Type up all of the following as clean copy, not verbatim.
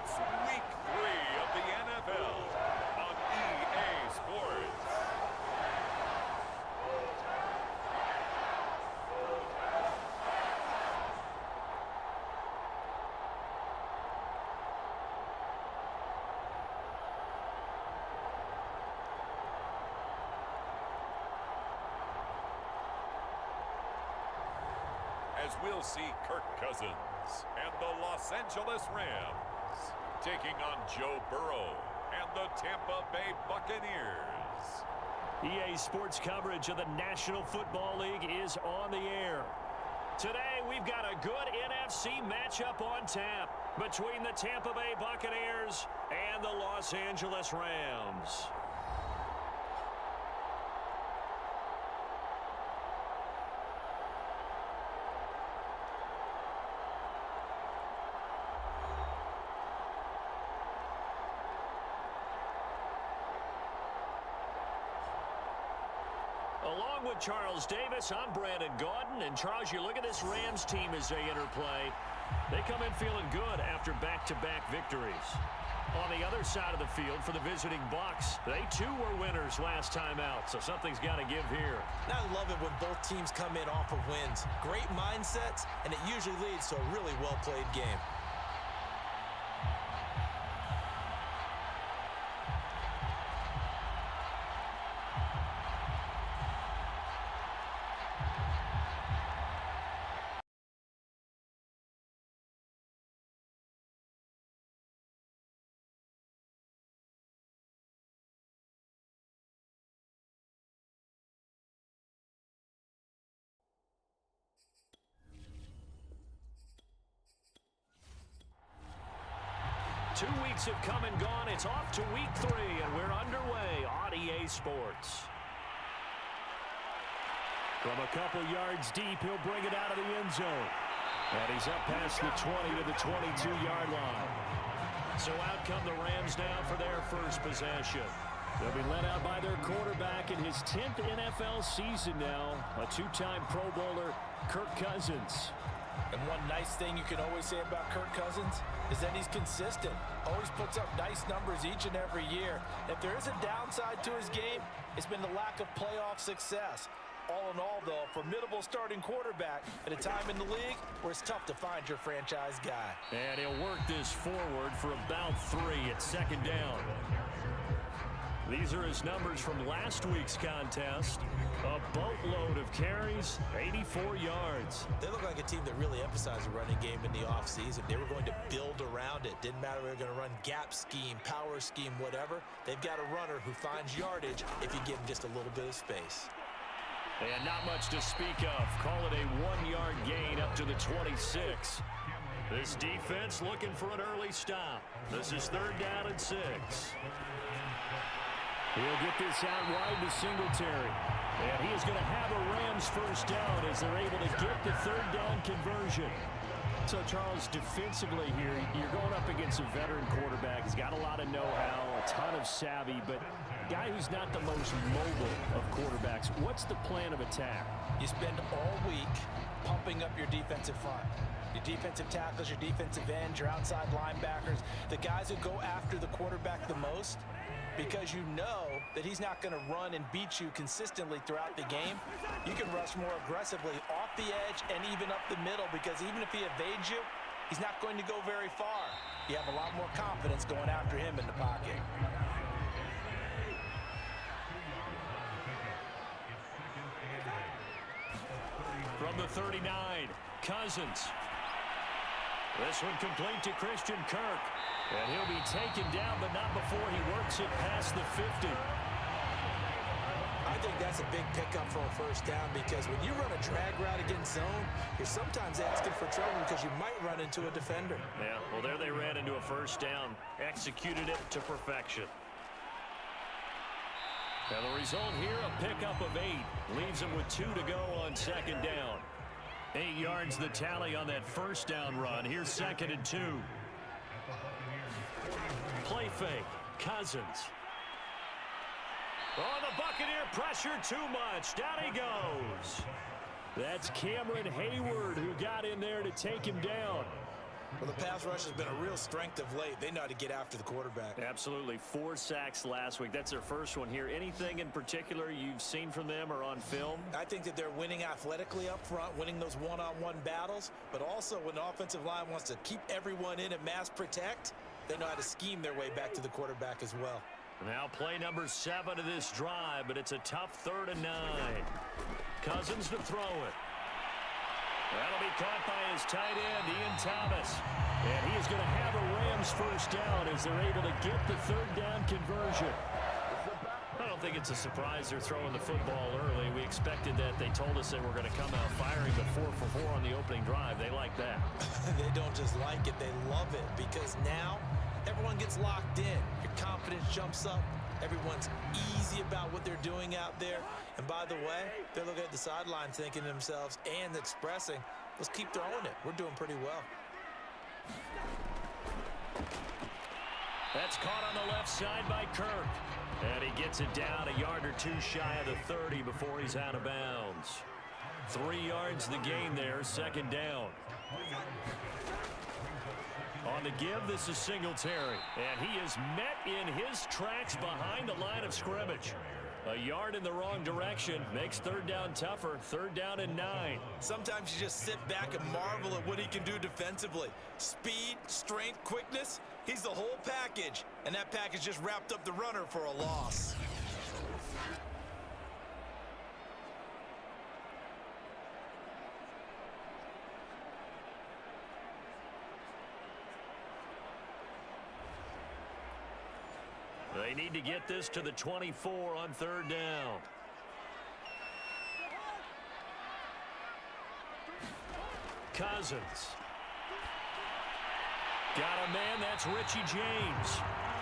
It's week 3 of the NFL on EA Sports. As we'll see Kirk Cousins and the Los Angeles Rams taking on Joe Burrow and the Tampa Bay Buccaneers. EA Sports coverage of the National Football League is on the air. Today we've got a good NFC matchup on tap between the Tampa Bay Buccaneers and the Los Angeles Rams. Along with Charles Davis, I'm Brandon Gaudin. And Charles, you look at this Rams team as they interplay. They come in feeling good after back-to-back victories. On the other side of the field for the visiting Bucs, they too were winners last time out, so something's got to give here. I love it when both teams come in off of wins. Great mindsets, and it usually leads to a really well-played game. Two weeks have come and gone. It's off to week 3, and we're underway on EA Sports. From a couple yards deep, he'll bring it out of the end zone. And he's up past the 20 to the 22-yard line. So out come the Rams now for their first possession. They'll be led out by their quarterback in his 10th NFL season now, a two-time Pro Bowler, Kirk Cousins. And one nice thing you can always say about Kirk Cousins is that he's consistent. Always puts up nice numbers each and every year. If there is a downside to his game, it's been the lack of playoff success. All in all, though, a formidable starting quarterback at a time in the league where it's tough to find your franchise guy. And he'll work this forward for about 3 at second down. These are his numbers from last week's contest. A boatload of carries, 84 yards. They look like a team that really emphasized the running game in the offseason. They were going to build around it. Didn't matter if they were going to run gap scheme, power scheme, whatever. They've got a runner who finds yardage if you give him just a little bit of space. And not much to speak of. Call it a 1-yard gain up to the 26. This defense looking for an early stop. This is 3rd down and 6. He'll get this out wide to Singletary. And he is going to have a Rams first down as they're able to get the 3rd down conversion. So, Charles, defensively here, you're going up against a veteran quarterback. He's got a lot of know-how, a ton of savvy, but a guy who's not the most mobile of quarterbacks. What's the plan of attack? You spend all week pumping up your defensive front. Your defensive tackles, your defensive ends, your outside linebackers, the guys who go after the quarterback the most, because you know that he's not going to run and beat you consistently throughout the game. You can rush more aggressively off the edge and even up the middle, because even if he evades you, he's not going to go very far. You have a lot more confidence going after him in the pocket. From the 39, Cousins. This one complete to Christian Kirk. And he'll be taken down, but not before he works it past the 50. I think that's a big pickup for a first down, because when you run a drag route against zone, you're sometimes asking for trouble because you might run into a defender. Yeah, well, there they ran into a first down. Executed it to perfection. Now the result here, a pickup of 8. Leaves him with 2 to go on 2nd down. 8 yards the tally on that first down run. Here's 2nd and 2. Play fake. Cousins. Oh, the Buccaneer pressure too much. Down he goes. That's Cameron Hayward who got in there to take him down. Well, the pass rush has been a real strength of late. They know how to get after the quarterback. Absolutely. 4 sacks last week. That's their first one here. Anything in particular you've seen from them or on film? I think that they're winning athletically up front, winning those one-on-one battles, but also when the offensive line wants to keep everyone in and mass protect, they know how to scheme their way back to the quarterback as well. Now play number 7 of this drive, but it's a tough 3rd and 9. Cousins to throw it. That'll be caught by his tight end, Ian Thomas. And he is going to have a Rams first down as they're able to get the 3rd down conversion. I don't think it's a surprise they're throwing the football early. We expected that. They told us they were going to come out firing, but 4 for 4 on the opening drive. They like that. They don't just like it, they love it, because now everyone gets locked in. Your confidence jumps up. Everyone's easy about what they're doing out there. And by the way, they're looking at the sideline thinking to themselves and expressing, let's keep throwing it. We're doing pretty well. That's caught on the left side by Kirk. And he gets it down a yard or 2 shy of the 30 before he's out of bounds. 3 yards the gain there, 2nd down. On the give, this is Singletary. And he is met in his tracks behind the line of scrimmage. A yard in the wrong direction makes 3rd down tougher. 3rd down and 9. Sometimes you just sit back and marvel at what he can do defensively. Speed, strength, quickness, he's the whole package. And that package just wrapped up the runner for a loss. They need to get this to the 24 on 3rd down. Cousins. Got a man, that's Richie James.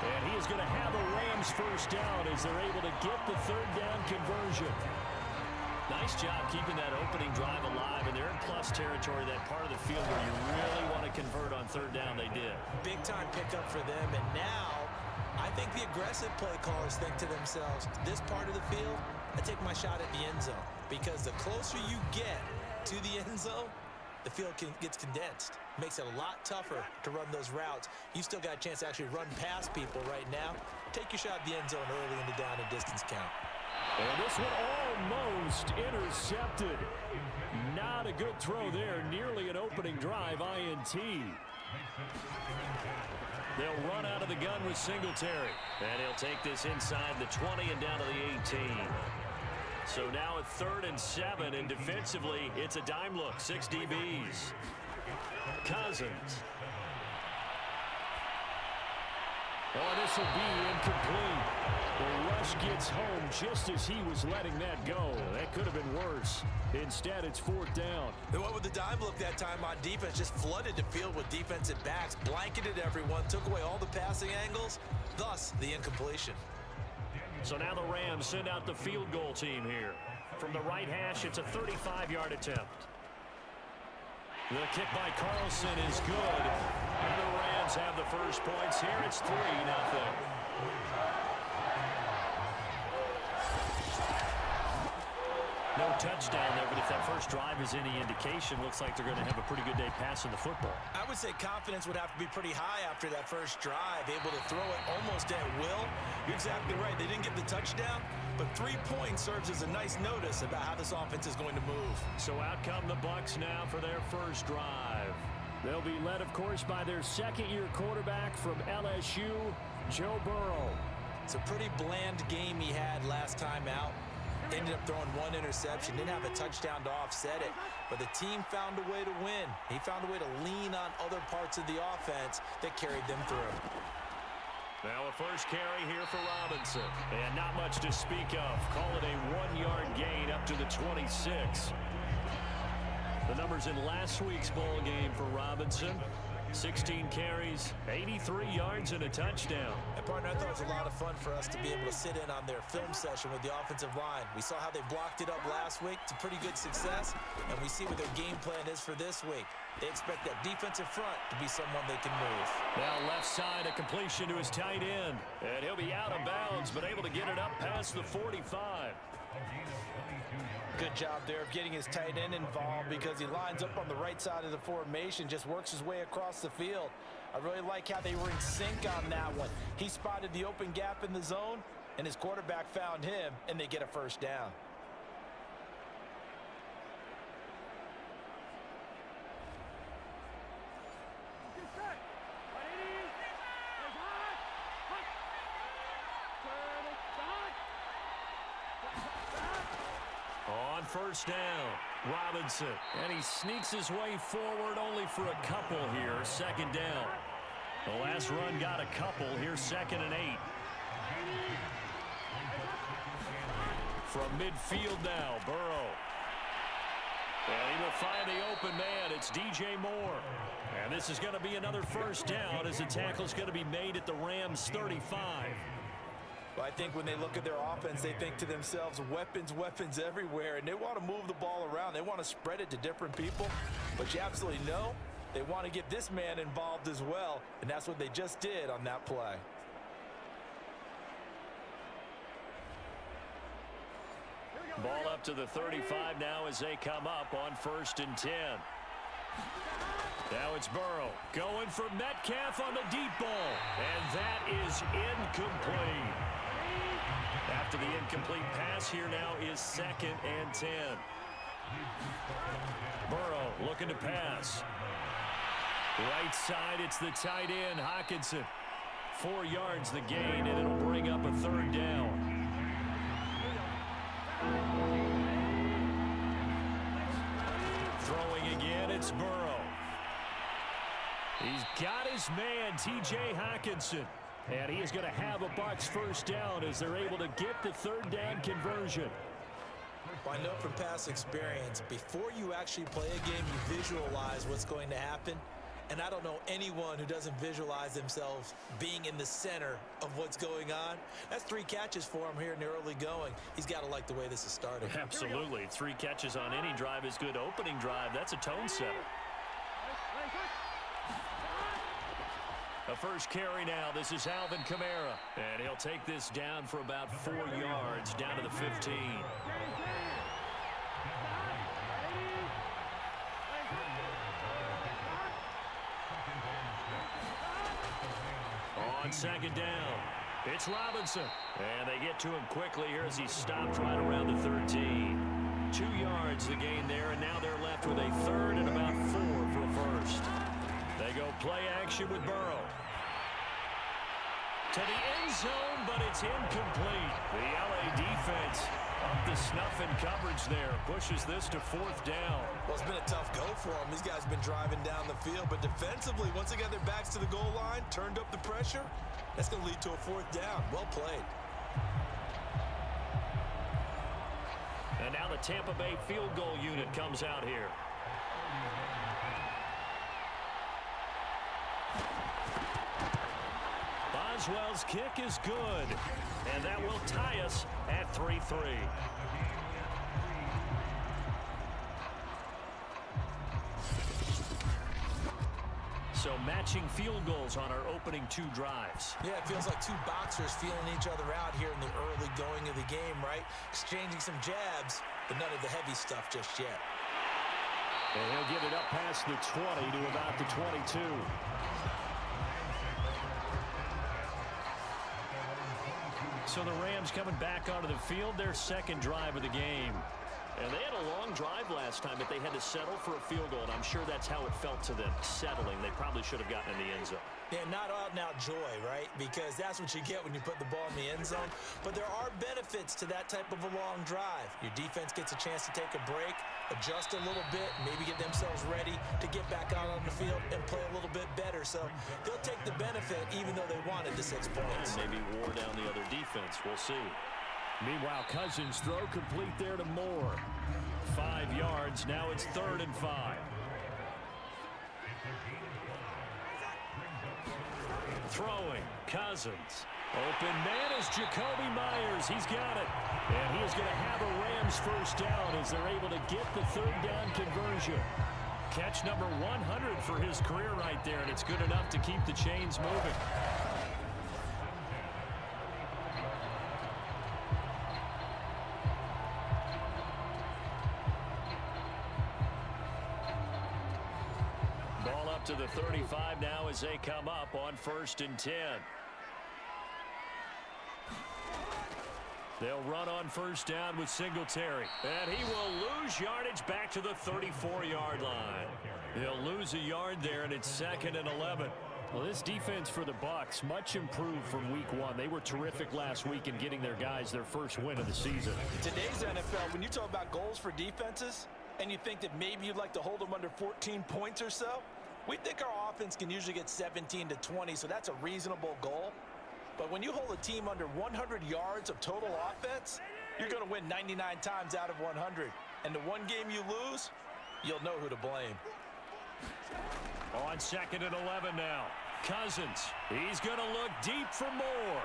And he is going to have a Rams first down as they're able to get the 3rd down conversion. Nice job keeping that opening drive alive, and they're in plus territory, that part of the field where you really want to convert on 3rd down. They did. Big time pickup for them, and now I think the aggressive play callers think to themselves, this part of the field, I take my shot at the end zone. Because the closer you get to the end zone, the field gets condensed. Makes it a lot tougher to run those routes. You still got a chance to actually run past people right now. Take your shot at the end zone early in the down and distance count. And this one almost intercepted. Not a good throw there. Nearly an opening drive, INT. They'll run out of the gun with Singletary. And he'll take this inside the 20 and down to the 18. So now at 3rd and 7, and defensively, it's a dime look. 6 DBs. Cousins. Oh, this will be incomplete. The rush gets home just as he was letting that go. That could have been worse. Instead, it's 4th down. They went with the dime look that time on defense, just flooded the field with defensive backs, blanketed everyone, took away all the passing angles, thus the incompletion. So now the Rams send out the field goal team here. From the right hash, it's a 35-yard attempt. The kick by Carlson is good. And the Rams have the first points here. It's 3-0. No touchdown there, but if that first drive is any indication, looks like they're going to have a pretty good day passing the football. I would say confidence would have to be pretty high after that first drive, able to throw it almost at will. You're exactly right. They didn't get the touchdown, but 3 points serves as a nice notice about how this offense is going to move. So out come the Bucs now for their first drive. They'll be led, of course, by their second-year quarterback from LSU, Joe Burrow. It's a pretty bland game he had last time out. Ended up throwing 1 interception, didn't have a touchdown to offset it, but the team found a way to win. He found a way to lean on other parts of the offense that carried them through. Now a first carry here for Robinson, and not much to speak of. Call it a 1-yard gain up to the 26. The numbers in last week's ball game for Robinson: 16 carries, 83 yards, and a touchdown. And partner, I thought it was a lot of fun for us to be able to sit in on their film session with the offensive line. We saw how they blocked it up last week. It's a pretty good success, and we see what their game plan is for this week. They expect that defensive front to be someone they can move. Now left side, a completion to his tight end. And he'll be out of bounds, but able to get it up past the 45. Good job there of getting his tight end involved because he lines up on the right side of the formation, just works his way across the field. I really like how they were in sync on that one. He spotted the open gap in the zone, and his quarterback found him, and they get a first down. On first down, Robinson. And he sneaks his way forward only for a couple here. Second down. The last run got a couple. Here's 2nd and 8. From midfield now, Burrow. And he will find the open man. It's DJ Moore. And this is going to be another first down as the tackle's going to be made at the Rams' 35. Well, I think when they look at their offense, they think to themselves, weapons, weapons everywhere, and they want to move the ball around. They want to spread it to different people, but you absolutely know they want to get this man involved as well, and that's what they just did on that play. Ball up to the 35 now as they come up on 1st and 10. Now it's Burrow going for Metcalf on the deep ball, and that is incomplete. After the incomplete pass, here now is 2nd and 10. Burrow looking to pass. Right side, it's the tight end, Hockenson. 4 yards the gain, and it'll bring up a 3rd down. Throwing again, it's Burrow. He's got his man, T.J. Hockenson. And he is going to have a Bucs first down as they're able to get the 3rd down conversion. Well, I know from past experience, before you actually play a game, you visualize what's going to happen. And I don't know anyone who doesn't visualize themselves being in the center of what's going on. That's 3 catches for him here in the early going. He's got to like the way this is starting. Absolutely. 3 catches on any drive is good. Opening drive, that's a tone setter. A first carry now. This is Alvin Kamara. And he'll take this down for about 4 yards, down to the 15. On 2nd down, it's Robinson. And they get to him quickly here as he stopped right around the 13. 2 yards the gain there, and now they're left with a 3rd and about 4 for a first. They go play action with Burrow. To the end zone, but it's incomplete. The LA defense up the snuff in coverage there. Pushes this to 4th down. Well, it's been a tough go for them. These guys have been driving down the field, but defensively, once they got their backs to the goal line, turned up the pressure, that's going to lead to a 4th down. Well played. And now the Tampa Bay field goal unit comes out here. Boswell's kick is good, and that will tie us at 3-3. So matching field goals on our opening 2 drives. Yeah, it feels like 2 boxers feeling each other out here in the early going of the game, right? Exchanging some jabs, but none of the heavy stuff just yet. And he'll get it up past the 20 to about the 22. So the Rams coming back onto the field, their 2nd drive of the game. And they had a long drive last time, but they had to settle for a field goal, and I'm sure that's how it felt to them, settling. They probably should have gotten in the end zone. Yeah, not out-and-out joy, right? Because that's what you get when you put the ball in the end zone. But there are benefits to that type of a long drive. Your defense gets a chance to take a break, adjust a little bit, maybe get themselves ready to get back out on the field and play a little bit better. So they'll take the benefit even though they wanted the 6 points. And maybe wore down the other defense. We'll see. Meanwhile, Cousins throw complete there to Moore. 5 yards. Now it's 3rd and 5. Throwing, Cousins. Open man is Jacoby Myers. He's got it. And he is going to have a Rams first down as they're able to get the 3rd down conversion. Catch number 100 for his career right there, and it's good enough to keep the chains moving. Ball up to the 35 now as they come up on 1st and 10. They'll run on 1st down with Singletary. And he will lose yardage back to the 34-yard line. He'll lose a yard there, and it's 2nd and 11. Well, this defense for the Bucs, much improved from week 1. They were terrific last week in getting their guys their first win of the season. Today's NFL, when you talk about goals for defenses, and you think that maybe you'd like to hold them under 14 points or so, we think our offense can usually get 17 to 20, so that's a reasonable goal. But when you hold a team under 100 yards of total offense, you're going to win 99 times out of 100. And the one game you lose, you'll know who to blame. On 2nd and 11 now. Cousins. He's going to look deep for more.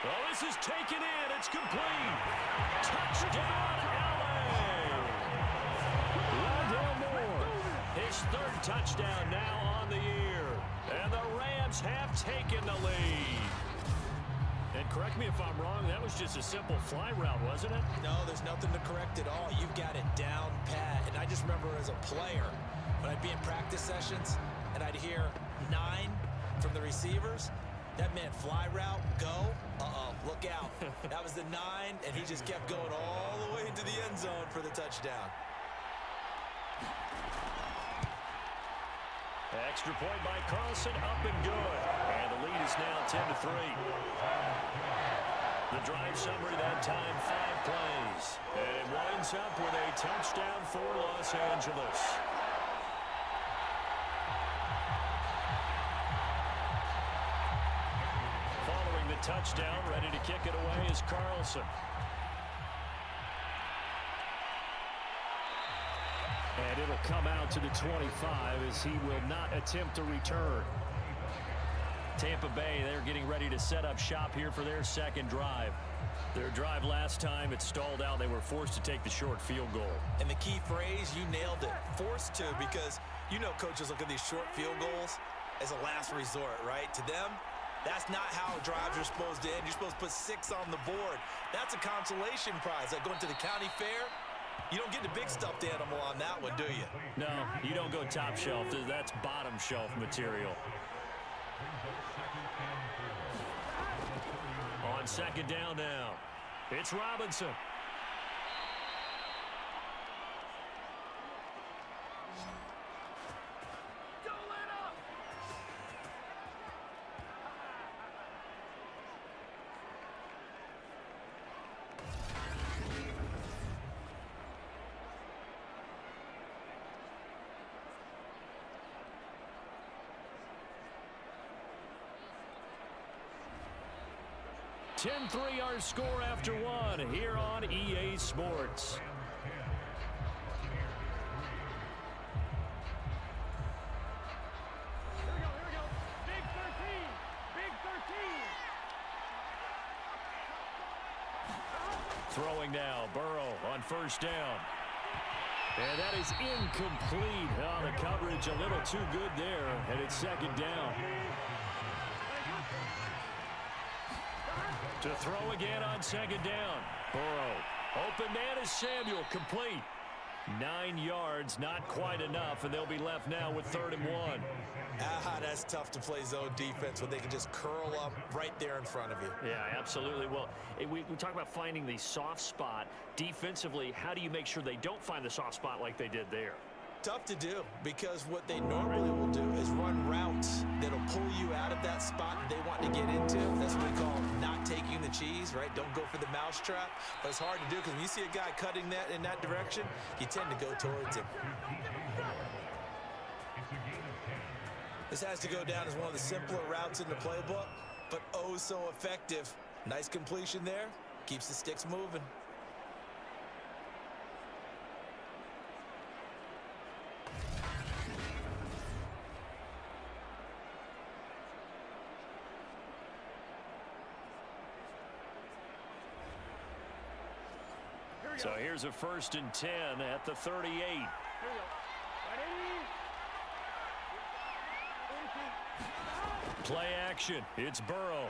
Well, this is taken in. It's complete. Touchdown, LA. Rondell Moore. His 3rd touchdown now on the year. And the Rams have taken the lead. And correct me if I'm wrong, that was just a simple fly route, wasn't it? No, there's nothing to correct at all. You've got it down pat. And I just remember as a player, when I'd be in practice sessions and I'd hear 9 from the receivers, that meant fly route, go, look out. That was the 9, and he just kept going all the way into the end zone for the touchdown. Extra point by Carlson, up and good. And the lead is now 10 to 3. The drive summary that time, 5 plays. And it winds up with a touchdown for Los Angeles. Following the touchdown, ready to kick it away is Carlson. And it'll come out to the 25 as he will not attempt to return. Tampa Bay, they're getting ready to set up shop here for their 2nd drive. Their drive last time, it stalled out. They were forced to take the short field goal. And the key phrase, you nailed it, forced to, because you know coaches look at these short field goals as a last resort, right? To them, that's not how drives are supposed to end. You're supposed to put 6 on the board. That's a consolation prize. Like going to the county fair, you don't get the big stuffed animal on that one, do you? No, you don't go top shelf. That's bottom shelf material. On 2nd down now, it's Robinson. $10-3 our score after 1 here on EA Sports. Here we go. Big 13. Big 13. Throwing now, Burrow on 1st down. And that is incomplete. Oh, the coverage a little too good there, and it's 2nd down. To throw again on 2nd down. Burrow. Open man is Samuel. Complete. 9 yards, not quite enough, and they'll be left now with 3rd and 1. That's tough to play zone defense when they can just curl up right there in front of you. Yeah, absolutely. Well, we talk about finding the soft spot. Defensively, how do you make sure they don't find the soft spot like they did there? Tough to do, because what they normally will do is run routes that'll pull you out of that spot that they want to get into. That's what we call not taking the cheese, right? Don't go for the mousetrap. But it's hard to do because when you see a guy cutting that in that direction, you tend to go towards him. This has to go down as one of the simpler routes in the playbook, but oh so effective. Nice completion there. Keeps the sticks moving. So here's a 1st and 10 at the 38. Here we go. Ready? action. It's Burrow.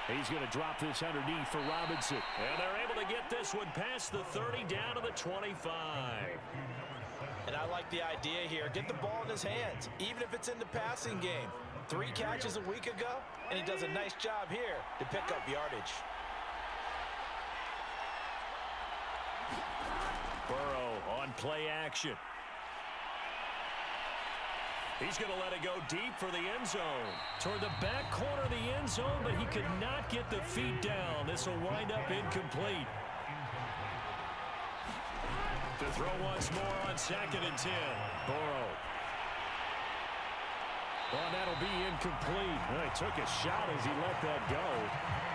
He's going to drop this underneath for Robinson. And they're able to get this one past the 30 down to the 25. And I like the idea here. Get the ball in his hands, even if it's in the passing game. 3 catches a week ago, and he does a nice job here to pick up yardage. Burrow on play action. He's going to let it go deep for the end zone. Toward the back corner of the end zone, but he could not get the feet down. This will wind up incomplete. To throw once more on 2nd and 10. Burrow. Well, that'll be incomplete. Well, he took a shot as he let that go.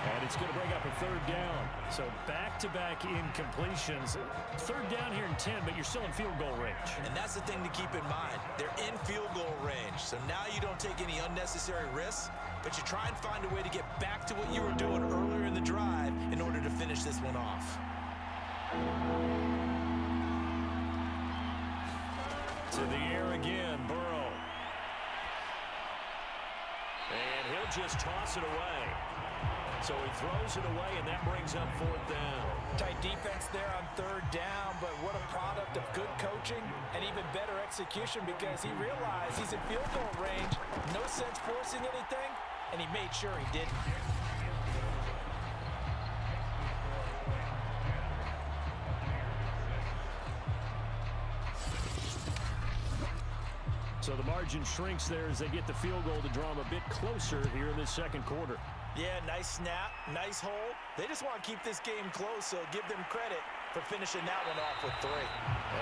And it's going to bring up a 3rd down. So back-to-back incompletions. 3rd down here in 10, but you're still in field goal range. And that's the thing to keep in mind. They're in field goal range. So now you don't take any unnecessary risks, but you try and find a way to get back to what you were doing earlier in the drive in order to finish this one off. To the air again, Burrow. And he'll just toss it away. So he throws it away, and that brings up 4th down. Tight defense there on 3rd down, but what a product of good coaching and even better execution because he realized he's in field goal range. No sense forcing anything, and he made sure he didn't. So the margin shrinks there as they get the field goal to draw them a bit closer here in this 2nd quarter. Yeah, nice snap, nice hold. They just want to keep this game close, so give them credit for finishing that one off with 3.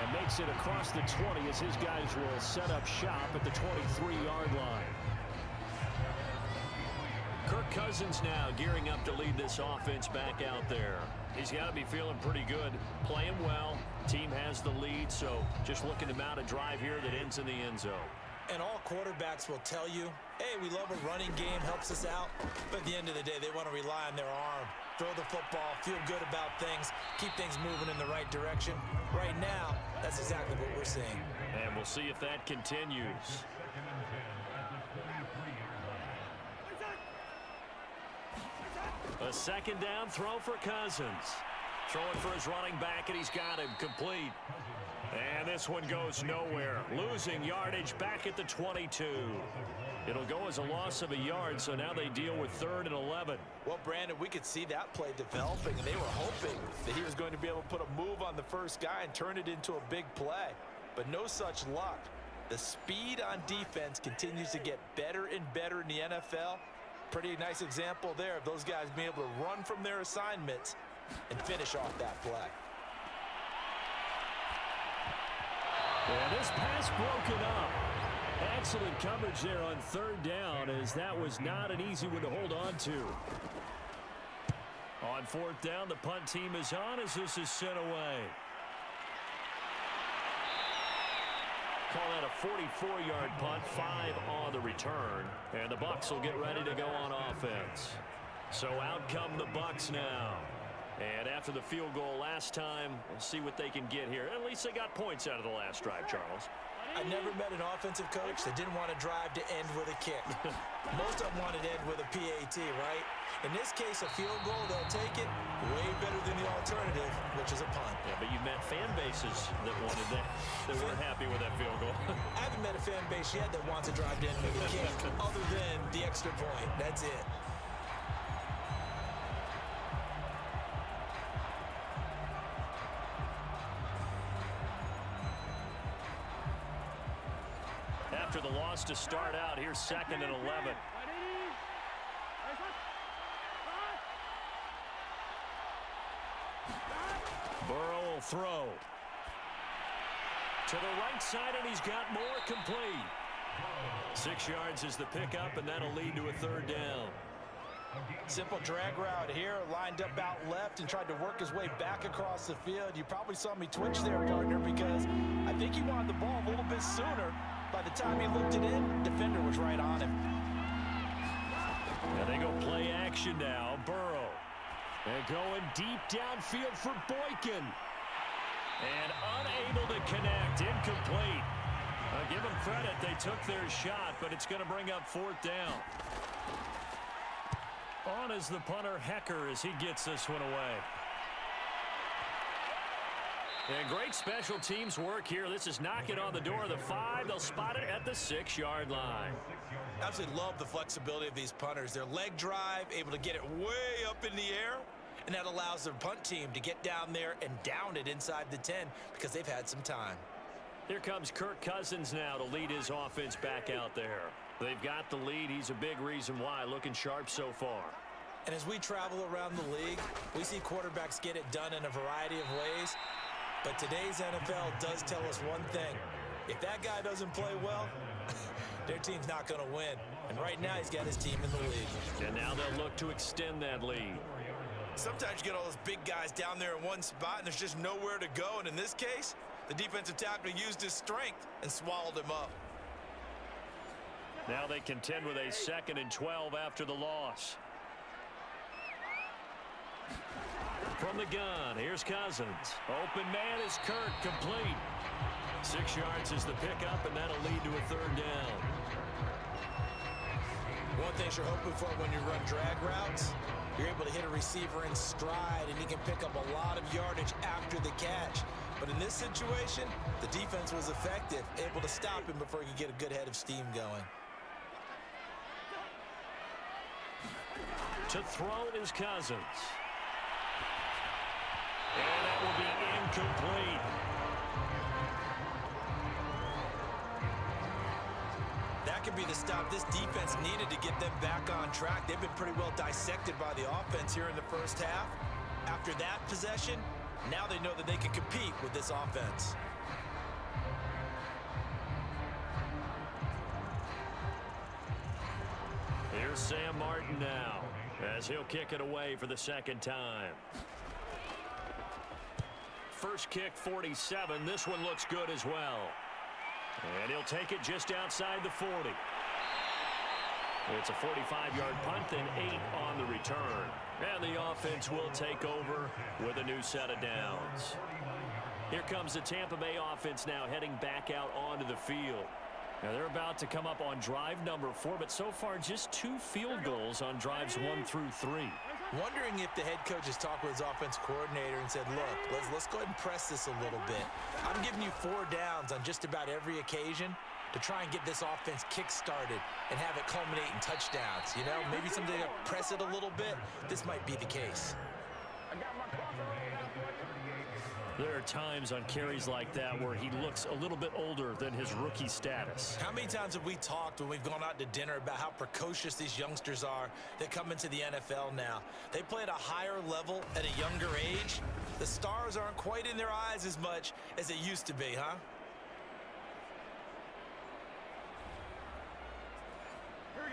And makes it across the 20 as his guys will set up shop at the 23-yard line. Kirk Cousins now gearing up to lead this offense back out there. He's got to be feeling pretty good, playing well. Team has the lead, so just looking to mount a drive here that ends in the end zone. And all quarterbacks will tell you, hey, we love a running game, helps us out. But at the end of the day, they want to rely on their arm. Throw the football, feel good about things, keep things moving in the right direction. Right now, that's exactly what we're seeing. And we'll see if that continues. A 2nd down throw for Cousins. Throwing for his running back, and he's got him complete. And this one goes nowhere. Losing yardage back at the 22. It'll go as a loss of a yard, so now they deal with 3rd and 11. Well, Brandon, we could see that play developing, and they were hoping that he was going to be able to put a move on the first guy and turn it into a big play. But no such luck. The speed on defense continues to get better and better in the NFL. Pretty nice example there of those guys being able to run from their assignments and finish off that play. And this pass broken up. Excellent coverage there on 3rd down, as that was not an easy one to hold on to. On 4th down, the punt team is on as this is sent away. Call that a 44-yard punt, 5 on the return. And the Bucs will get ready to go on offense. So out come the Bucs now. And after the field goal last time, we'll see what they can get here. At least they got points out of the last drive, Charles. I never met an offensive coach that didn't want to drive to end with a kick. Most of them wanted to end with a PAT, right? In this case, a field goal, they'll take it way better than the alternative, which is a punt. Yeah, but you've met fan bases that wanted that, that weren't happy with that field goal. I haven't met a fan base yet that wants to drive to end with a kick, other than the extra point. That's it. After the loss to start out, here's 2nd and 11. Burrow will throw. To the right side, and he's got more complete. 6 yards is the pickup, and that'll lead to a 3rd down. Simple drag route here, lined up out left and tried to work his way back across the field. You probably saw me twitch there, partner, because I think he wanted the ball a little bit sooner. By the time he looked it in, defender was right on him. And they go play action now. Burrow. And going deep downfield for Boykin. And unable to connect. Incomplete. Give them credit. They took their shot, but it's going to bring up 4th down. On is the punter, Hecker, as he gets this one away. And great special teams work here. This is knocking on the door of the 5. They'll spot it at the 6-yard line. Absolutely love the flexibility of these punters. Their leg drive, able to get it way up in the air, and that allows their punt team to get down there and down it inside the 10 because they've had some time. Here comes Kirk Cousins now to lead his offense back out there. They've got the lead. He's a big reason why. Looking sharp so far. And as we travel around the league, we see quarterbacks get it done in a variety of ways. But today's NFL does tell us one thing. If that guy doesn't play well, their team's not going to win. And right now he's got his team in the lead. And now they'll look to extend that lead. Sometimes you get all those big guys down there in one spot and there's just nowhere to go. And in this case, the defensive tackle used his strength and swallowed him up. Now they contend with a 2nd and 12 after the loss. From the gun, here's Cousins. Open man is Kirk, complete. 6 yards is the pickup, and that'll lead to a 3rd down. One thing you're hoping for when you run drag routes, you're able to hit a receiver in stride, and he can pick up a lot of yardage after the catch. But in this situation, the defense was effective, able to stop him before he could get a good head of steam going. To throw is Cousins. And that will be incomplete. That could be the stop this defense needed to get them back on track. They've been pretty well dissected by the offense here in the first half. After that possession, now they know that they can compete with this offense. Here's Sam Martin now, as he'll kick it away for the 2nd time. First kick, 47. This one looks good as well. And he'll take it just outside the 40. It's a 45-yard punt, then 8 on the return. And the offense will take over with a new set of downs. Here comes the Tampa Bay offense now heading back out onto the field. Now they're about to come up on drive number 4, but so far just 2 field goals on drives 1 through 3. Wondering if the head coach has talked with his offense coordinator and said, look, let's go ahead and press this a little bit. I'm giving you 4 downs on just about every occasion to try and get this offense kick-started and have it culminate in touchdowns. You know, maybe someday to press it a little bit. This might be the case. There are times on carries like that where he looks a little bit older than his rookie status. How many times have we talked when we've gone out to dinner about how precocious these youngsters are that come into the NFL now? They play at a higher level at a younger age. The stars aren't quite in their eyes as much as it used to be, huh?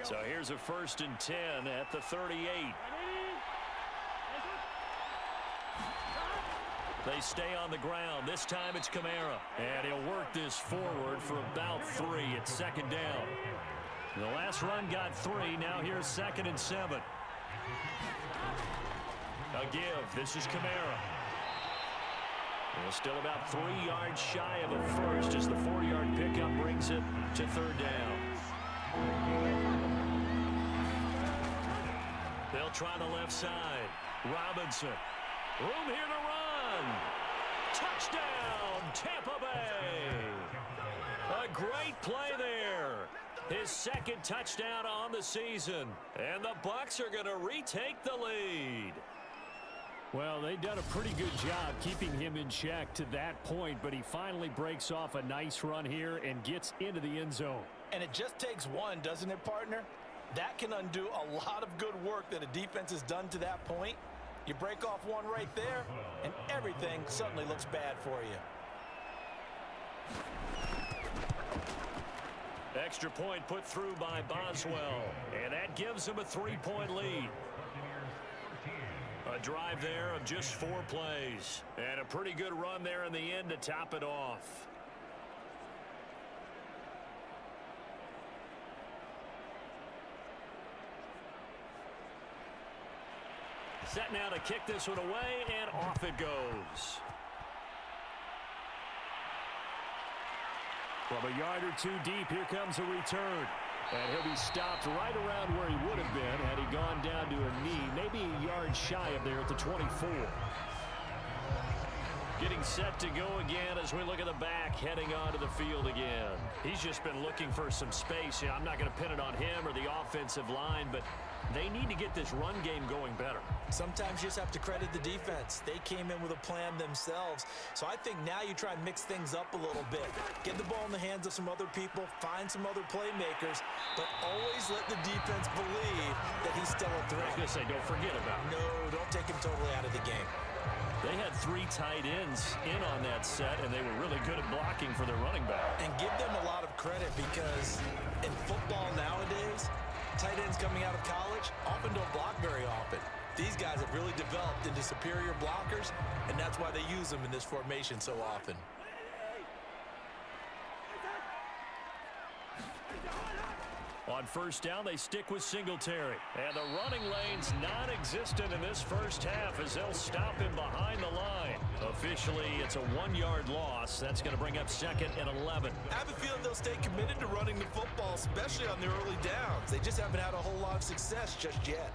So here's a 1st and 10 at the 38. They stay on the ground. This time it's Kamara. And he'll work this forward for about 3 at 2nd down. The last run got 3. Now here's 2nd and 7. A give. This is Kamara. Still about 3 yards shy of a first as the 4-yard pickup brings it to 3rd down. They'll try the left side. Robinson. Room here to run. Touchdown, Tampa Bay. A great play there. His 2nd touchdown on the season. And the Bucs are going to retake the lead. Well, they've done a pretty good job keeping him in check to that point, but he finally breaks off a nice run here and gets into the end zone. And it just takes one, doesn't it, partner? That can undo a lot of good work that a defense has done to that point. You break off one right there, and everything suddenly looks bad for you. Extra point put through by Boswell, and that gives him a 3-point lead. A drive there of just 4 plays, and a pretty good run there in the end to top it off. Set now to kick this one away, and off it goes. From a yard or two deep, here comes a return. And he'll be stopped right around where he would have been had he gone down to a knee, maybe a yard shy of there at the 24. Getting set to go again as we look at the back, heading onto the field again. He's just been looking for some space. I'm not going to pin it on him or the offensive line, but they need to get this run game going better. Sometimes you just have to credit the defense. They came in with a plan themselves. So I think now you try and mix things up a little bit. Get the ball in the hands of some other people, find some other playmakers, but always let the defense believe that he's still a threat. I was going to say, don't forget about him. No, don't take him totally out of the game. They had 3 tight ends in on that set, and they were really good at blocking for their running back. And give them a lot of credit because in football nowadays, tight ends coming out of college often don't block very often. These guys have really developed into superior blockers, and that's why they use them in this formation so often. On first down, they stick with Singletary. And the running lane's non-existent in this first half as they'll stop him behind the line. Officially, it's a 1-yard loss. That's going to bring up 2nd and 11. I have a feeling they'll stay committed to running the football, especially on the early downs. They just haven't had a whole lot of success just yet.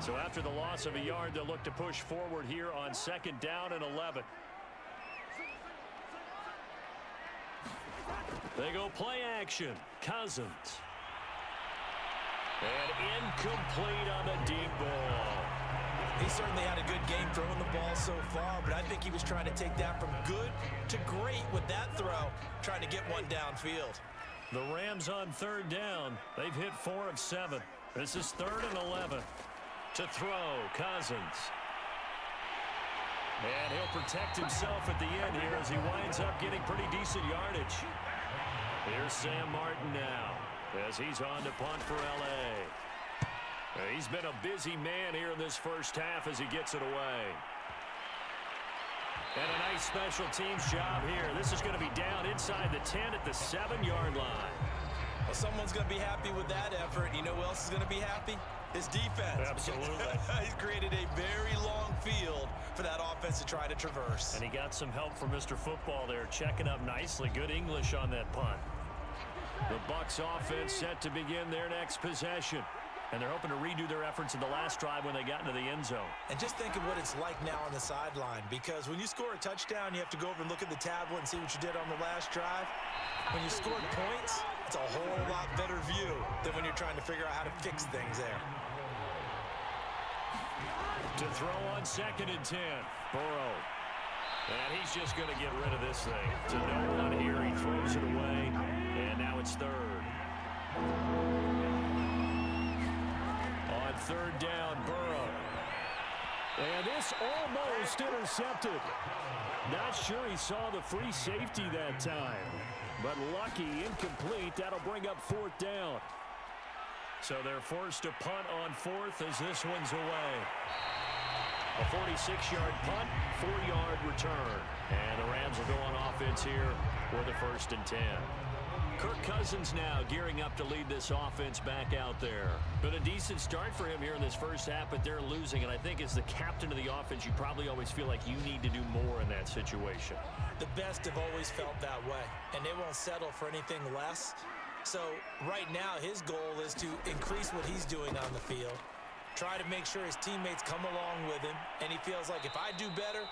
So after the loss of a yard, they'll look to push forward here on 2nd down and 11. They go play action. Cousins. And incomplete on the deep ball. He certainly had a good game throwing the ball so far, but I think he was trying to take that from good to great with that throw, trying to get one downfield. The Rams on 3rd down. They've hit 4 of 7. This is 3rd and 11. To throw, Cousins. And he'll protect himself at the end here as he winds up getting pretty decent yardage. Here's Sam Martin now as he's on to punt for L.A. He's been a busy man here in this first half as he gets it away. And a nice special teams job here. This is going to be down inside the 10 at the 7-yard line. Well, someone's going to be happy with that effort. You know who else is going to be happy? His defense. Absolutely. He's created a very long field for that offense to try to traverse. And he got some help from Mr. Football there, checking up nicely. Good English on that punt. The Bucs offense set to begin their next possession. And they're hoping to redo their efforts in the last drive when they got into the end zone. And just think of what it's like now on the sideline, because when you score a touchdown, you have to go over and look at the tablet and see what you did on the last drive. When you scored points, it's a whole lot better view than when you're trying to figure out how to fix things there. To throw on 2nd and 10, Burrow. And he's just going to get rid of this thing. To no one here, he throws it away, and now it's 3rd. On 3rd down, Burrow. And this almost intercepted. Not sure he saw the free safety that time. But lucky, incomplete. That'll bring up 4th down. So they're forced to punt on 4th as this one's away. A 46-yard punt, 4-yard return. And the Rams will go on offense here for the 1st and 10. Kirk Cousins now gearing up to lead this offense back out there. Been a decent start for him here in this first half, but they're losing. And I think as the captain of the offense, you probably always feel like you need to do more in that situation. The best have always felt that way, and they won't settle for anything less. So right now, his goal is to increase what he's doing on the field, try to make sure his teammates come along with him, and he feels like if I do better,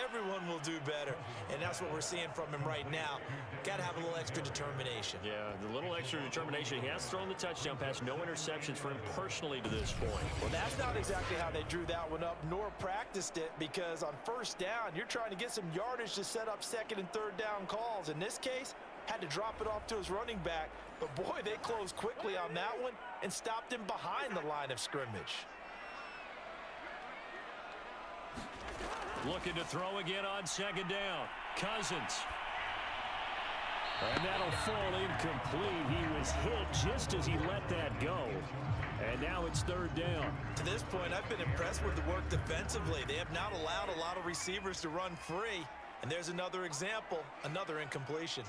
everyone will do better. And that's what we're seeing from him right now. Got to have a little extra determination. Yeah, the little extra determination. He has thrown the touchdown pass. No interceptions for him personally to this point. Well, that's not exactly how they drew that one up, nor practiced it, because on 1st down, you're trying to get some yardage to set up 2nd and 3rd down calls. In this case, had to drop it off to his running back. But, boy, they closed quickly on that one and stopped him behind the line of scrimmage. Looking to throw again on 2nd down. Cousins. And that'll fall incomplete. He was hit just as he let that go. And now it's third down. To this point, I've been impressed with the work defensively. They have not allowed a lot of receivers to run free. And there's another example, another incompletion.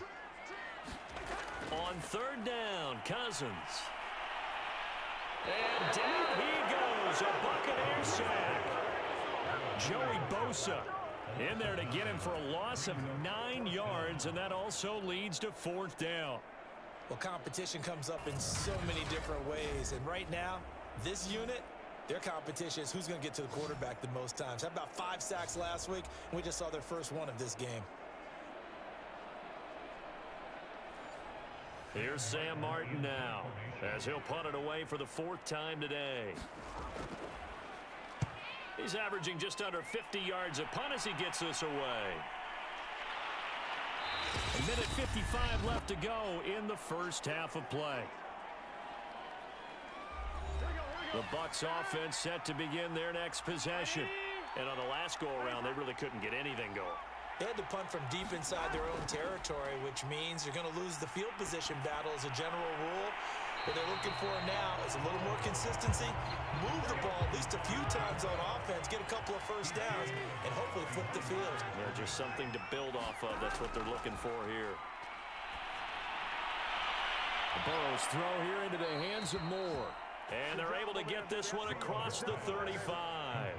On third down, Cousins. And down he goes, a Buccaneer sack. Joey Bosa in there to get him for a loss of 9 yards, and that also leads to fourth down. Well, competition comes up in so many different ways, and right now, this unit, their competition is who's going to get to the quarterback the most times. How about 5 sacks last week? We just saw their first one of this game. Here's Sam Martin now, as he'll punt it away for the 4th time today. He's averaging just under 50 yards a punt as he gets this away. A minute 55 left to go in the first half of play. The Bucs offense set to begin their next possession. And on the last go-around, they really couldn't get anything going. They had to punt from deep inside their own territory, which means you're going to lose the field position battle as a general rule. What they're looking for now is a little more consistency, move the ball at least a few times on offense, get a couple of first downs, and hopefully flip the field. Yeah, just something to build off of. That's what they're looking for here. The Burrows throw here into the hands of Moore. And they're able to get this one across the 35.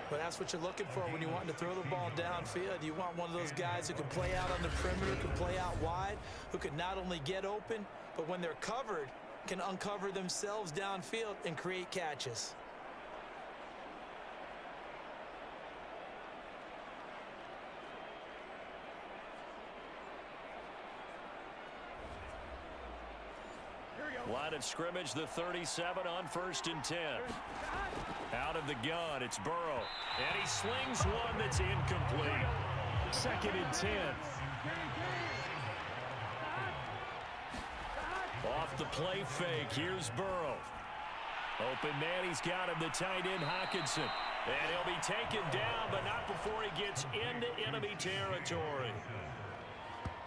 But that's what you're looking for when you want to throw the ball downfield. You want one of those guys who can play out on the perimeter, can play out wide, who can not only get open, but when they're covered, can uncover themselves downfield and create catches. Line of scrimmage, the 37 on 1st and 10. Out of the gun, it's Burrow. And he slings one that's incomplete. 2nd and 10. Off the play fake, here's Burrow. Open man, he's got him, the tight end Hockenson. And he'll be taken down, but not before he gets into enemy territory.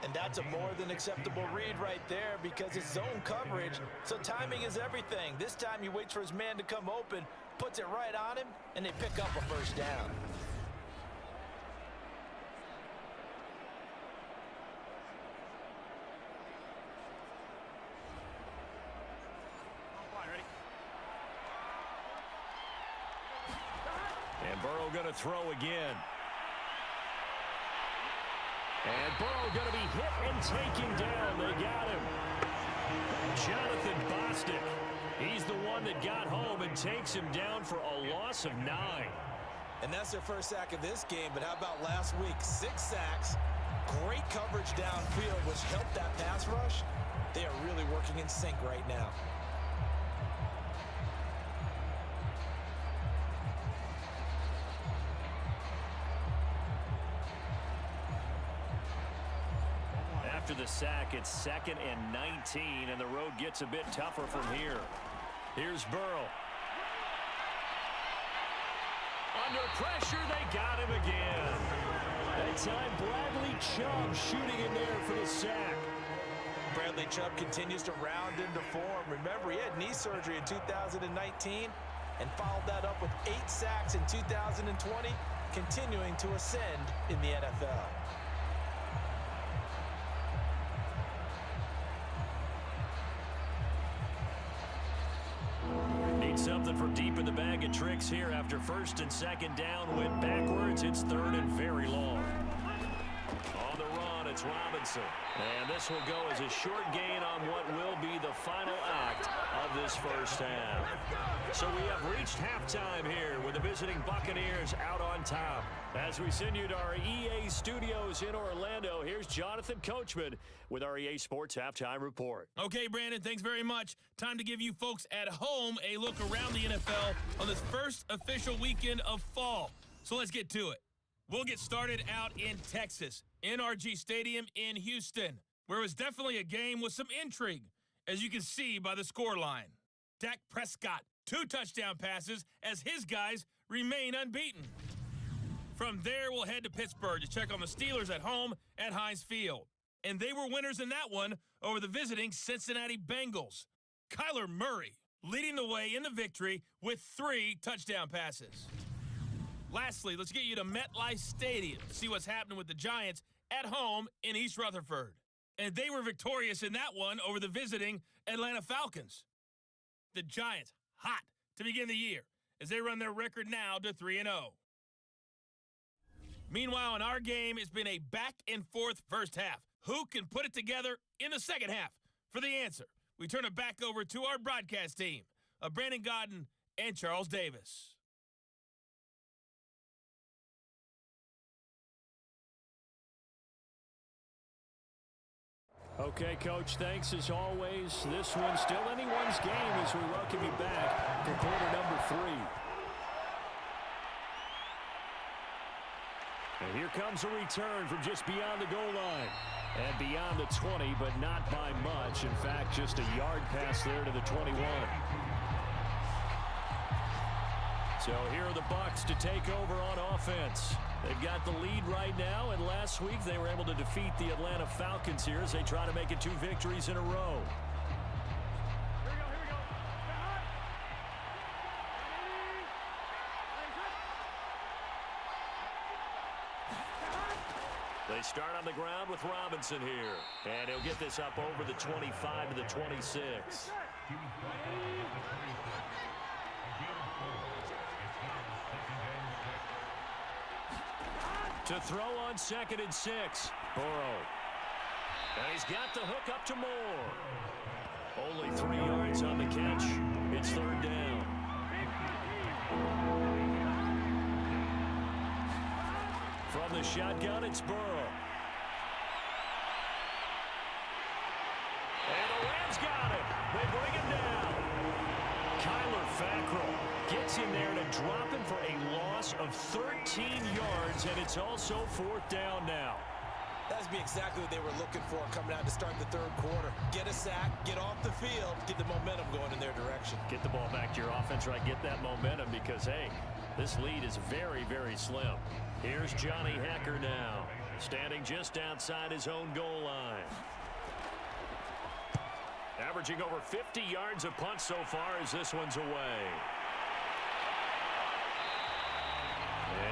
And that's a more than acceptable read right there because it's zone coverage, so timing is everything. This time he waits for his man to come open, puts it right on him, and they pick up a first down. And Burrow going to throw again. And Burrow going to be hit and taken down. They got him. Jonathan Bostic. He's the one that got home and takes him down for a loss of 9. And that's their first sack of this game, but how about last week? 6 sacks, great coverage downfield, which helped that pass rush. They are really working in sync right now. After the sack, it's 2nd and 19, and the road gets a bit tougher from here. Here's Burrow. Under pressure, they got him again. That time, Bradley Chubb shooting in there for the sack. Bradley Chubb continues to round into form. Remember, he had knee surgery in 2019 and followed that up with 8 sacks in 2020, continuing to ascend in the NFL. Something from deep in the bag of tricks here after 1st and 2nd down. Went backwards. It's 3rd and very long. On the run, it's Robinson. And this will go as a short gain on what will be the final act of this first half. So we have reached halftime here with the visiting Buccaneers out on top. As we send you to our EA studios in Orlando, here's Jonathan Coachman with our EA Sports Halftime Report. Okay, Brandon, thanks very much. Time to give you folks at home a look around the NFL on this first official weekend of fall. So let's get to it. We'll get started out in Texas, NRG Stadium in Houston, where it was definitely a game with some intrigue, as you can see by the scoreline. Dak Prescott, 2 touchdown passes as his guys remain unbeaten. From there, we'll head to Pittsburgh to check on the Steelers at home at Heinz Field. and they were winners in that one over the visiting Cincinnati Bengals. Kyler Murray leading the way in the victory with 3 touchdown passes. Lastly, let's get you to MetLife Stadium to see what's happening with the Giants at home in East Rutherford. And they were victorious in that one over the visiting Atlanta Falcons. The Giants hot to begin the year as they run their record now to 3-0. Meanwhile, in our game, it's been a back-and-forth first half. Who can put it together in the second half? For the answer, we turn it back over to our broadcast team of Brandon Godden and Charles Davis. Okay, Coach, thanks as always. This one's still anyone's game as we welcome you back for quarter number 3. And here comes a return from just beyond the goal line. And beyond the 20, but not by much. In fact, just a yard pass there to the 21. So here are the Bucs to take over on offense. They've got the lead right now, and last week they were able to defeat the Atlanta Falcons here as they try to make it 2 victories in a row. Here we go. They start on the ground with Robinson here. And he'll get this up over the 25 to the 26. To throw on 2nd and 6. Burrow. And he's got the hook up to Moore. Only 3 yards on the catch. It's 3rd down. From the shotgun, it's Burrow. And the Rams got it. They bring him down. Kyler Fackrell gets in there to drop him for a loss of 13 yards, and it's also 4th down now. That'd be exactly what they were looking for coming out to start the 3rd quarter. Get a sack, get off the field, get the momentum going in their direction. Get the ball back to your offense, right? Get that momentum because, hey, this lead is very, very slim. Here's Johnny Hekker now, standing just outside his own goal line. Averaging over 50 yards a punt so far as this one's away.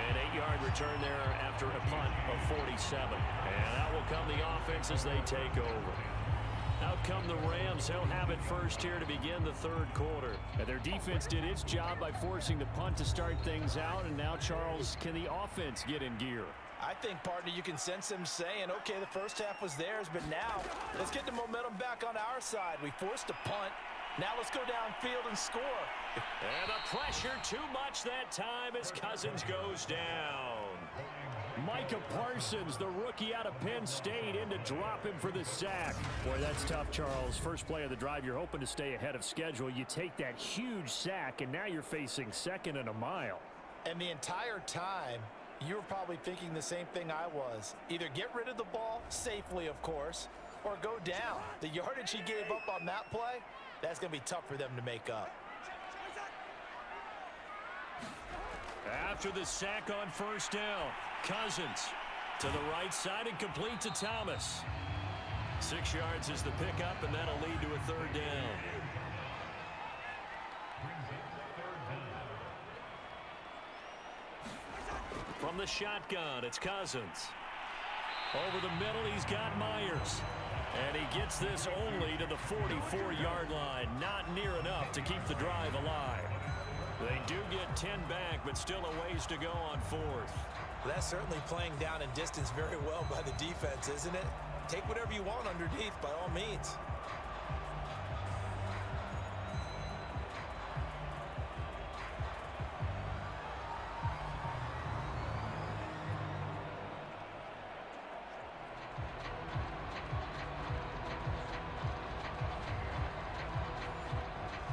An 8-yard return there after a punt of 47. And out will come the offense as they take over. Out come the Rams. They'll have it first here to begin the 3rd quarter. And their defense did its job by forcing the punt to start things out. And now, Charles, can the offense get in gear? I think, partner, you can sense them saying, okay, the first half was theirs, but now let's get the momentum back on our side. We forced a punt. Now let's go downfield and score. And the pressure too much that time as Cousins goes down. Micah Parsons, the rookie out of Penn State, in to drop him for the sack. Boy, that's tough, Charles. First play of the drive, you're hoping to stay ahead of schedule. You take that huge sack, and now you're facing 2nd and a mile. And the entire time, you were probably thinking the same thing I was. Either get rid of the ball, safely, of course, or go down. The yardage he gave up on that play, that's going to be tough for them to make up. After the sack on 1st down, Cousins to the right side and complete to Thomas. 6 yards is the pickup, and that'll lead to a 3rd down. From the shotgun, it's Cousins. Over the middle, he's got Myers. And he gets this only to the 44-yard line. Not near enough to keep the drive alive. They do get 10 back, but still a ways to go on 4th. That's certainly playing down in distance very well by the defense, isn't it? Take whatever you want underneath, by all means.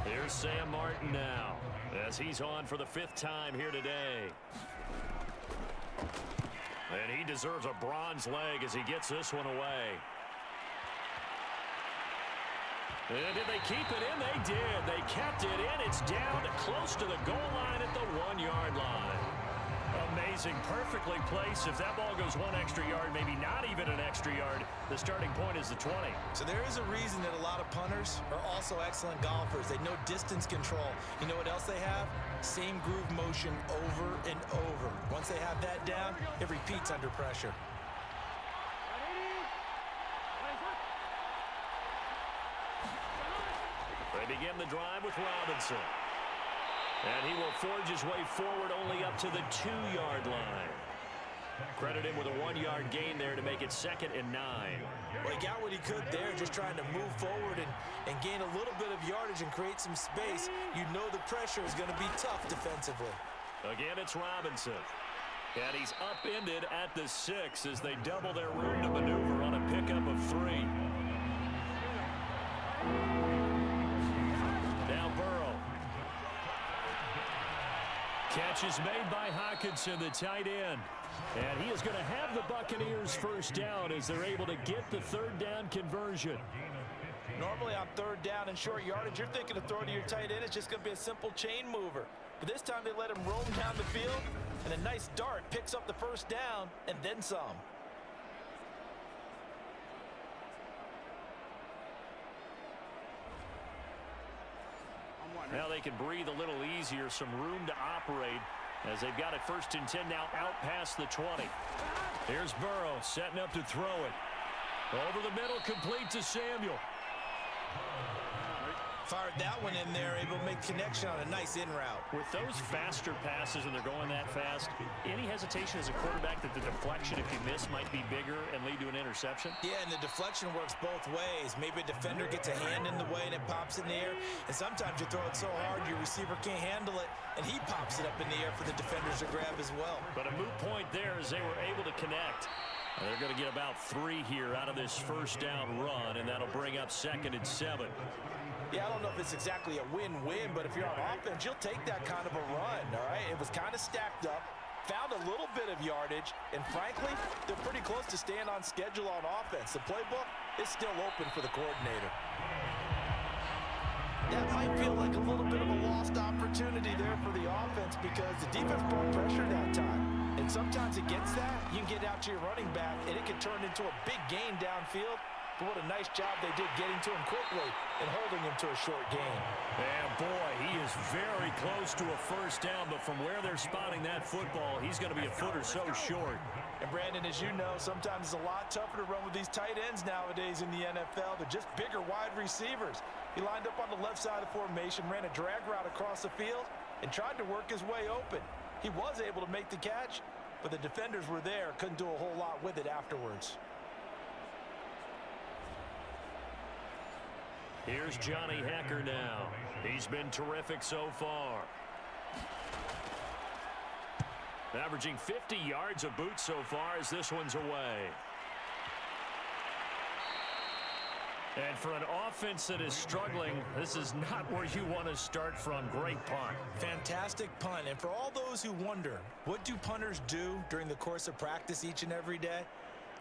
Here's Sam Martin now, as he's on for the 5th time here today. And he deserves a bronze leg as he gets this one away. And did they keep it in? They did. They kept it in. It's down close to the goal line at the 1-yard line. Amazing. amazing. Perfectly placed. If that ball goes one extra yard, maybe not even an extra yard, the starting point is the 20. So there is a reason that a lot of punters are also excellent golfers. They know distance control. You know what else they have? Same groove motion over and over. Once they have that down, it repeats under pressure. They begin the drive with Robinson. And he will forge his way forward only up to the 2-yard line. Credit him with a 1-yard gain there to make it 2nd and 9. Well, he got what he could there, just trying to move forward and gain a little bit of yardage and create some space. You know the pressure is going to be tough defensively. Again, it's Robinson. And he's upended at the 6 as they double their room to maneuver on a pickup of 3. Now Burrow. Catch is made by Hockenson, the tight end. And he is going to have the Buccaneers first down as they're able to get the 3rd down conversion. Normally on 3rd down and short yardage, you're thinking of throwing to your tight end. It's just going to be a simple chain mover. But this time they let him roam down the field, and a nice dart picks up the first down and then some. Now they can breathe a little easier, some room to operate as they've got it 1st and 10 now out past the 20. Here's Burrow setting up to throw it. Over the middle, complete to Samuel. Fired that one in there, able to make connection on a nice in route. With those faster passes and they're going that fast, any hesitation as a quarterback that the deflection, if you miss, might be bigger and lead to an interception? Yeah, and the deflection works both ways. Maybe a defender gets a hand in the way and it pops in the air, and sometimes you throw it so hard your receiver can't handle it, and he pops it up in the air for the defenders to grab as well. But a moot point there as they were able to connect. And they're going to get about 3 here out of this first down run, and that'll bring up 2nd and 7. Yeah, I don't know if it's exactly a win-win, but if you're on offense, you'll take that kind of a run, all right? It was kind of stacked up, found a little bit of yardage, and frankly, they're pretty close to staying on schedule on offense. The playbook is still open for the coordinator. That might feel like a little bit of a lost opportunity there for the offense because the defense brought pressure that time. And sometimes against that, you can get out to your running back, and it can turn into a big gain downfield. But what a nice job they did getting to him quickly and holding him to a short gain. And boy, he is very close to a first down, but from where they're spotting that football, he's going to be a foot or so short. And Brandon, as you know, sometimes it's a lot tougher to run with these tight ends nowadays in the NFL. They're just bigger wide receivers. He lined up on the left side of the formation, ran a drag route across the field, and tried to work his way open. He was able to make the catch, but the defenders were there, couldn't do a whole lot with it afterwards. Here's Johnny Hekker now. He's been terrific so far. Averaging 50 yards of boot so far as this one's away. And for an offense that is struggling, this is not where you want to start from. Great punt. Fantastic punt. And for all those who wonder, what do punters do during the course of practice each and every day?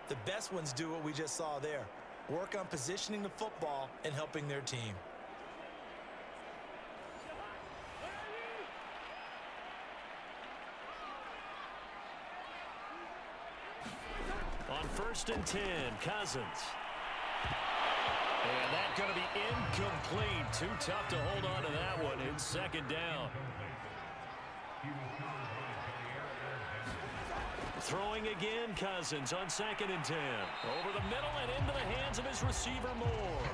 The best ones do what we just saw there. Work on positioning the football and helping their team. On 1st and 10, Cousins. And that's going to be incomplete. Too tough to hold on to that one. It's 2nd down. Throwing again, Cousins on 2nd and 10. Over the middle and into the hands of his receiver, Moore.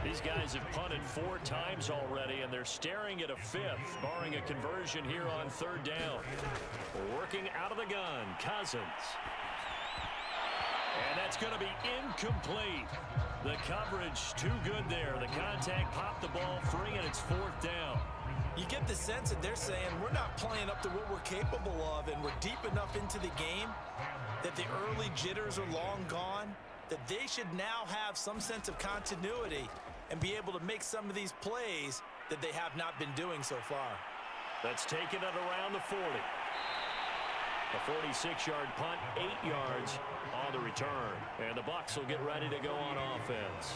These guys have punted 4 times already, and they're staring at a 5th, barring a conversion here on 3rd down. Working out of the gun, Cousins. And that's going to be incomplete. The coverage too good there. The contact popped the ball free, and it's 4th down. You get the sense that they're saying we're not playing up to what we're capable of, and we're deep enough into the game that the early jitters are long gone, that they should now have some sense of continuity and be able to make some of these plays that they have not been doing so far. That's taken it around the 40. A 46-yard punt, 8 yards on the return. And the Bucs will get ready to go on offense.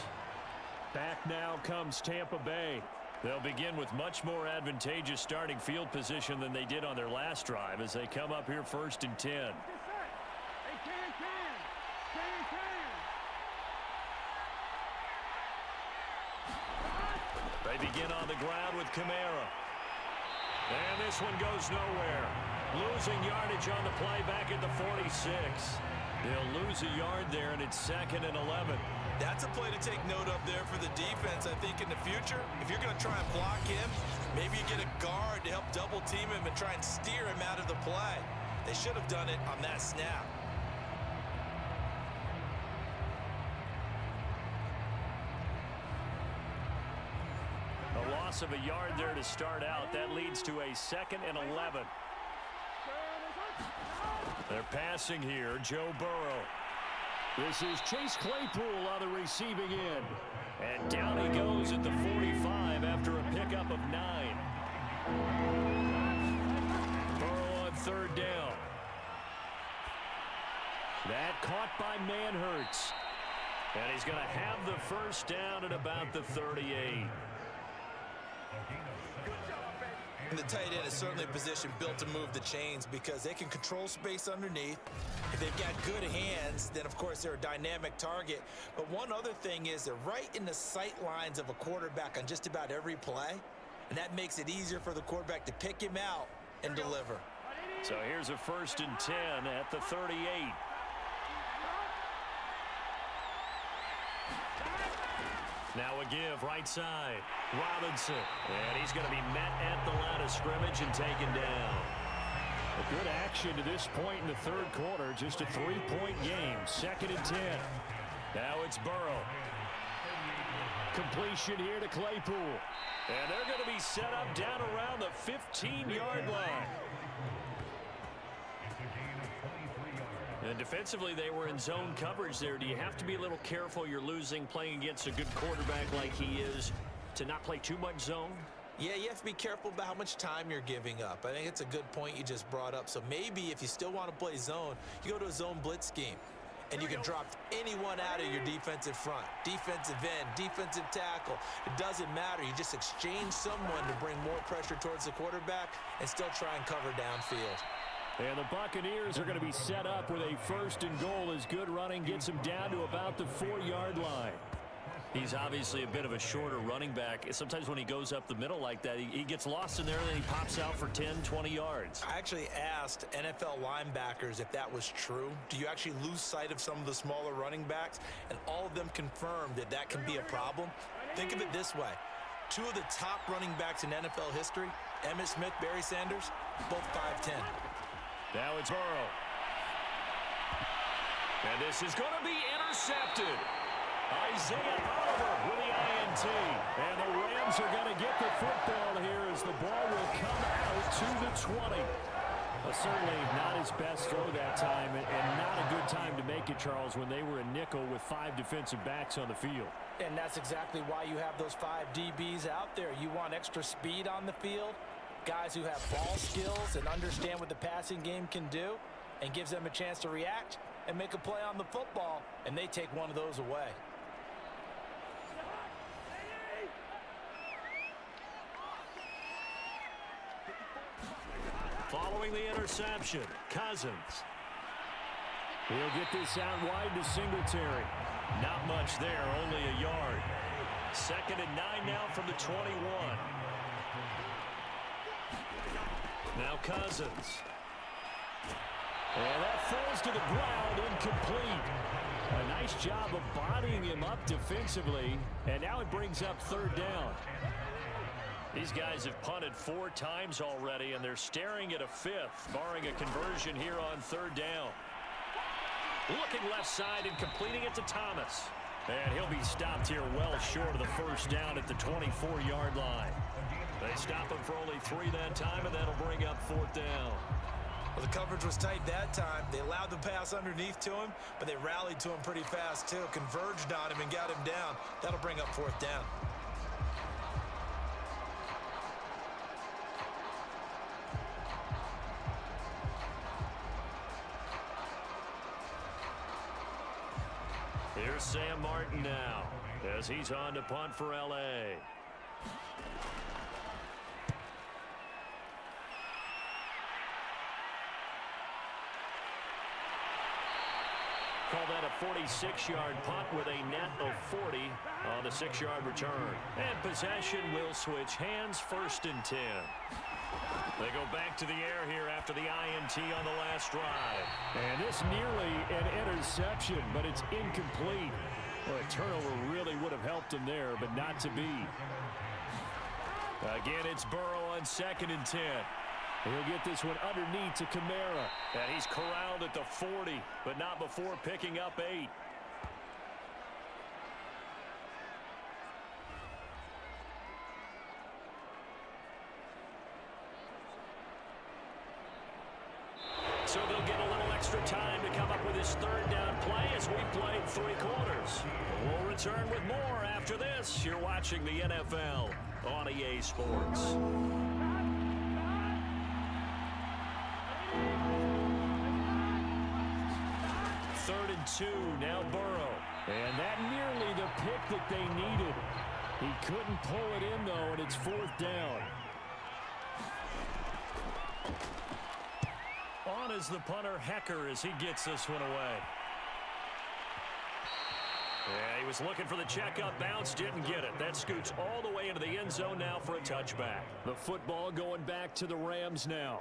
Back now comes Tampa Bay. They'll begin with much more advantageous starting field position than they did on their last drive as they come up here 1st and 10. They begin on the ground with Kamara. And this one goes nowhere. Losing yardage on the play back at the 46. They'll lose a yard there, and it's 2nd and 11. That's a play to take note of there for the defense. I think in the future, if you're going to try and block him, maybe you get a guard to help double team him and try and steer him out of the play. They should have done it on that snap. A loss of a yard there to start out. That leads to a 2nd and 11. They're passing here, Joe Burrow. This is Chase Claypool on the receiving end. And down he goes at the 45 after a pickup of 9. Burrow on 3rd down. That caught by Manhurts. And he's going to have the 1st down at about the 38. And the tight end is certainly a position built to move the chains because they can control space underneath. If they've got good hands, then of course they're a dynamic target. But one other thing is they're right in the sight lines of a quarterback on just about every play. And that makes it easier for the quarterback to pick him out and deliver. So here's a 1st and 10 at the 38. Now a give, right side. Robinson. And he's going to be met at the line of scrimmage and taken down. A good action to this point in the 3rd quarter. Just a 3-point game. 2nd and 10. Now it's Burrow. Completion here to Claypool. And they're going to be set up down around the 15-yard line. And defensively, they were in zone coverage there. Do you have to be a little careful? You're losing, playing against a good quarterback like he is, to not play too much zone? Yeah, you have to be careful about how much time you're giving up. I think it's a good point you just brought up. So maybe if you still want to play zone, you go to a zone blitz scheme. And you can drop anyone out of your defensive front. Defensive end, defensive tackle. It doesn't matter. You just exchange someone to bring more pressure towards the quarterback and still try and cover downfield. And the Buccaneers are going to be set up with a 1st and goal as good running gets him down to about the 4-yard line. He's obviously a bit of a shorter running back. Sometimes when he goes up the middle like that, he gets lost in there and then he pops out for 10, 20 yards. I actually asked NFL linebackers if that was true. Do you actually lose sight of some of the smaller running backs? And all of them confirmed that that can be a problem. Think of it this way. 2 of the top running backs in NFL history, Emmitt Smith, Barry Sanders, both 5'10". Now it's Burrow. And this is going to be intercepted. Isaiah Oliver with the INT. And the Rams are going to get the football here as the ball will come out to the 20. Certainly not his best throw that time, and not a good time to make it, Charles, when they were a nickel with 5 defensive backs on the field. And that's exactly why you have those 5 DBs out there. You want extra speed on the field. Guys who have ball skills and understand what the passing game can do, and gives them a chance to react and make a play on the football, and they take one of those away. Following the interception, Cousins. He'll get this out wide to Singletary. Not much there, only a yard. 2nd and 9 now from the 21. Now Cousins. And that falls to the ground, incomplete. A nice job of bodying him up defensively, and now it brings up 3rd down. These guys have punted 4 times already, and they're staring at a 5th, barring a conversion here on 3rd down. Looking left side and completing it to Thomas. And he'll be stopped here well short of the 1st down at the 24-yard line. They stop him for only 3 that time, and that'll bring up 4th down. Well, the coverage was tight that time. They allowed the pass underneath to him, but they rallied to him pretty fast, too. Converged on him and got him down. That'll bring up 4th down. Here's Sam Martin now as he's on to punt for L.A. Call that a 46-yard punt with a net of 40 on the 6-yard return. And possession will switch hands, 1st and 10. They go back to the air here after the INT on the last drive. And this nearly an interception, but it's incomplete. Well, a turnover really would have helped him there, but not to be. Again, it's Burrow on 2nd and 10. He'll get this one underneath to Kamara. And he's corralled at the 40, but not before picking up 8. So they'll get a little extra time to come up with his 3rd down play as we played 3 quarters. We'll return with more after this. You're watching the NFL on EA Sports. Third and 2, now Burrow. And that nearly the pick that they needed. He couldn't pull it in, though, and it's 4th down. On is the punter, Hecker, as he gets this one away. Yeah, he was looking for the checkup bounce, didn't get it. That scoots all the way into the end zone now for a touchback. The football going back to the Rams now.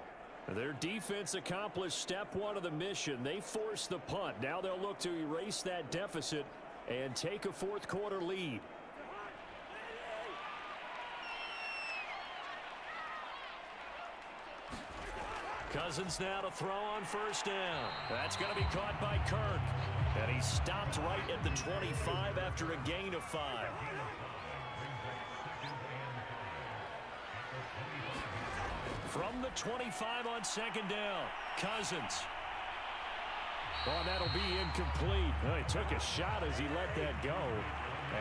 Their defense accomplished step 1 of the mission. They forced the punt. Now they'll look to erase that deficit and take a 4th quarter lead. Cousins now to throw on 1st down. That's going to be caught by Kirk. And he stopped right at the 25 after a gain of 5. From the 25 on 2nd down, Cousins. Oh, that'll be incomplete. Oh, he took a shot as he let that go.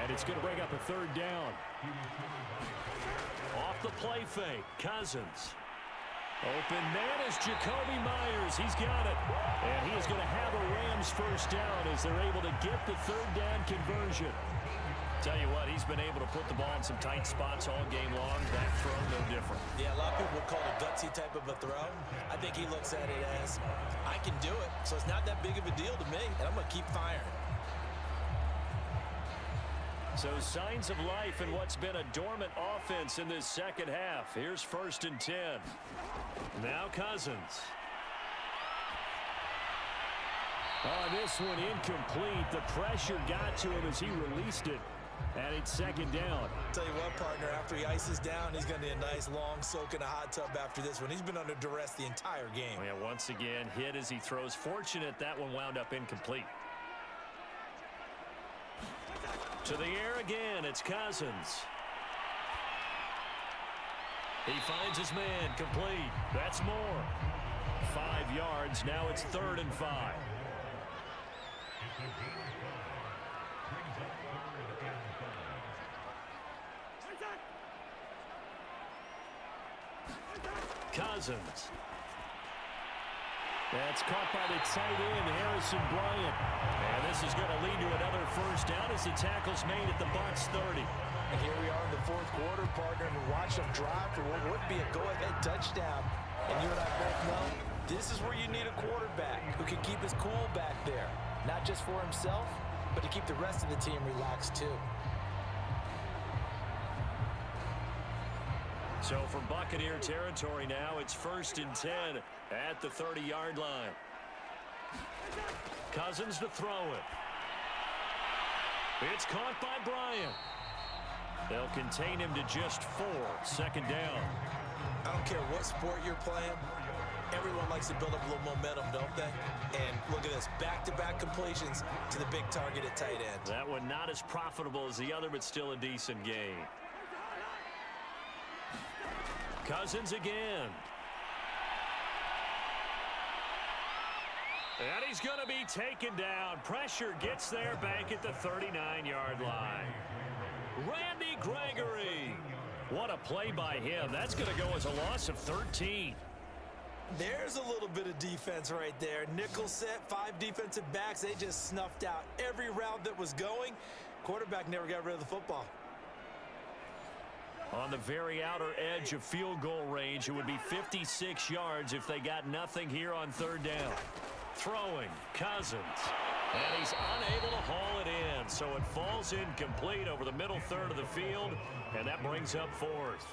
And it's going to bring up a 3rd down. Off the play fake, Cousins. Open man is Jacoby Myers. He's got it. And he is going to have a Rams 1st down as they're able to get the 3rd down conversion. Tell you what, he's been able to put the ball in some tight spots all game long. That throw, no different. Yeah, a lot of people would call it a gutsy type of a throw. I think he looks at it as, I can do it, so it's not that big of a deal to me, and I'm going to keep firing. So signs of life in what's been a dormant offense in this 2nd half. Here's 1st and 10. Now Cousins. Oh, this one incomplete. The pressure got to him as he released it. And it's 2nd down. Tell you what, partner, after he ices down, he's going to need a nice long soak in a hot tub after this one. He's been under duress the entire game. Oh, yeah, once again, hit as he throws. Fortunate that one wound up incomplete. To the air again, it's Cousins. He finds his man, complete. That's more. 5 yards, now it's 3rd and 5. Cousins. That's caught by the tight end, Harrison Bryant. And this is going to lead to another 1st down as the tackle's made at the Bucs 30. And here we are in the 4th quarter, partner, and watch them drive for what would be a go-ahead touchdown. And you and I both know this is where you need a quarterback who can keep his cool back there. Not just for himself, but to keep the rest of the team relaxed too. So from Buccaneer territory now, it's 1st and 10 at the 30-yard line. Cousins to throw it. It's caught by Bryant. They'll contain him to just 4. 2nd down. I don't care what sport you're playing. Everyone likes to build up a little momentum, don't they? And look at this, back-to-back completions to the big target at tight end. That one not as profitable as the other, but still a decent gain. Cousins again. And he's going to be taken down. Pressure gets there back at the 39-yard line. Randy Gregory. What a play by him. That's going to go as a loss of 13. There's a little bit of defense right there. Nickel set, 5 defensive backs. They just snuffed out every route that was going. Quarterback never got rid of the football. On the very outer edge of field goal range, it would be 56 yards if they got nothing here on third down. Throwing, Cousins. And he's unable to haul it in, so it falls incomplete over the middle third of the field, and that brings up fourth.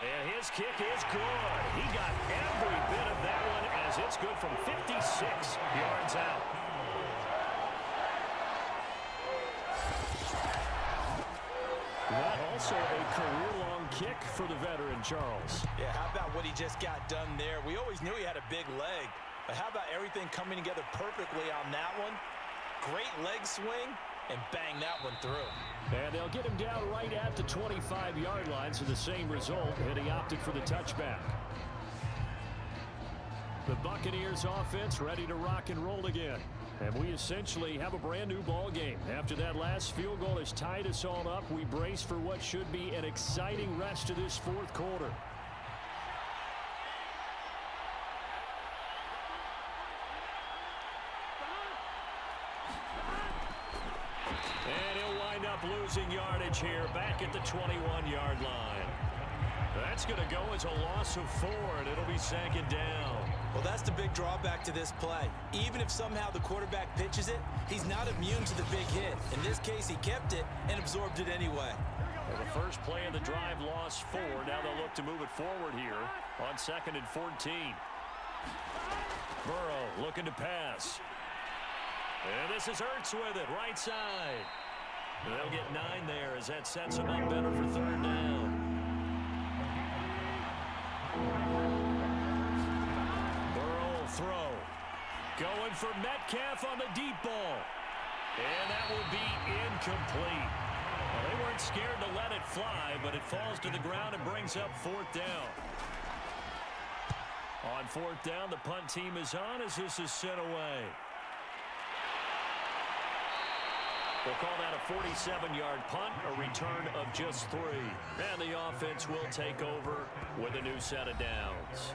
And his kick is good. He got every bit of that one as it's good from 56 yards out. That also a career-long kick for the veteran, Charles. Yeah, how about what he just got done there? We always knew he had a big leg, but how about everything coming together perfectly on that one? Great leg swing, and bang that one through. And they'll get him down right at the 25-yard line, so the same result, and he opted for the touchback. The Buccaneers offense ready to rock and roll again. And we essentially have a brand new ball game. After that last field goal has tied us all up, we brace for what should be an exciting rest of this fourth quarter. And he'll wind up losing yardage here back at the 21-yard line. That's going to go as a loss of 4, and it'll be second down. Well, that's the big drawback to this play. Even if somehow the quarterback pitches it, he's not immune to the big hit. In this case, he kept it and absorbed it anyway. Well, the first play of the drive lost 4. Now they'll look to move it forward here on 2nd and 14. Burrow looking to pass. And this is Ertz with it, right side. They'll get 9 there as that sets them up better for third down. Burrow throw. Going for Metcalf on the deep ball. And that will be incomplete. Well, they weren't scared to let it fly, but it falls to the ground and brings up fourth down. On fourth down, the punt team is on as this is sent away. We'll call that a 47-yard punt, a return of just 3. And the offense will take over with a new set of downs.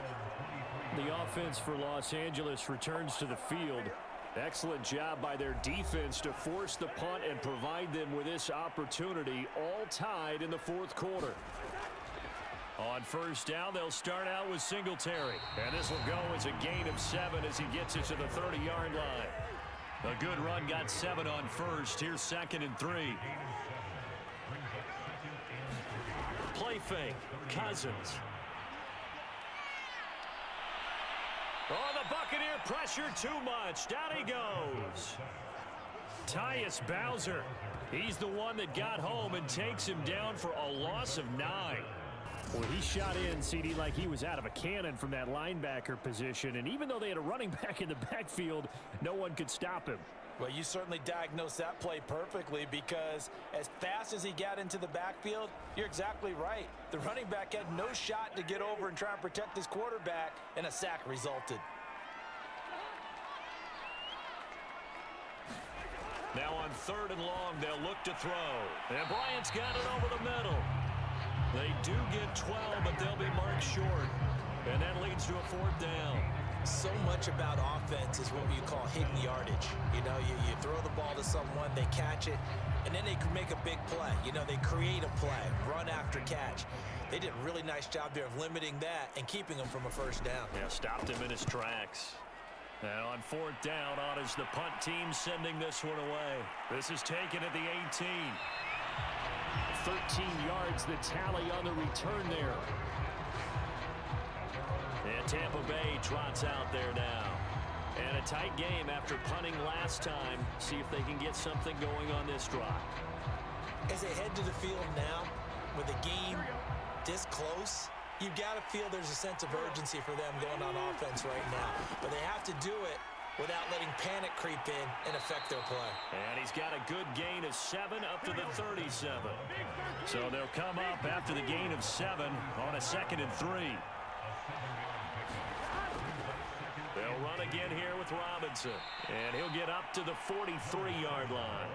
The offense for Los Angeles returns to the field. Excellent job by their defense to force the punt and provide them with this opportunity, all tied in the fourth quarter. On first down, they'll start out with Singletary. And this will go as a gain of 7 as he gets it to the 30-yard line. A good run got 7 on first. Here's 2nd and 3. Play fake. Cousins. Oh, the Buccaneer pressure too much. Down he goes. Tyus Bowser. He's the one that got home and takes him down for a loss of 9. Well, he shot in, CD, like he was out of a cannon from that linebacker position. And even though they had a running back in the backfield, no one could stop him. Well, you certainly diagnosed that play perfectly because as fast as he got into the backfield, you're exactly right. The running back had no shot to get over and try and protect his quarterback, and a sack resulted. Now on 3rd and long, they'll look to throw. And Bryant's got it over the middle. They do get 12, but they'll be marked short. And that leads to a 4th down. So much about offense is what you call hidden yardage. You know, you throw the ball to someone, they catch it, and then they can make a big play. You know, they create a play, run after catch. They did a really nice job there of limiting that and keeping him from a first down. Yeah, stopped him in his tracks. Now on 4th down, on is the punt team sending this one away. This is taken at the 18. 13 yards, the tally on the return there. And Tampa Bay trots out there now. And a tight game after punting last time. See if they can get something going on this drive. As they head to the field now, with the game this close, you've got to feel there's a sense of urgency for them going on offense right now. But they have to do it without letting panic creep in and affect their play. And he's got a good gain of 7 up to the 37. So they'll come up after the gain of 7 on a 2nd and 3. They'll run again here with Robinson. And he'll get up to the 43-yard line.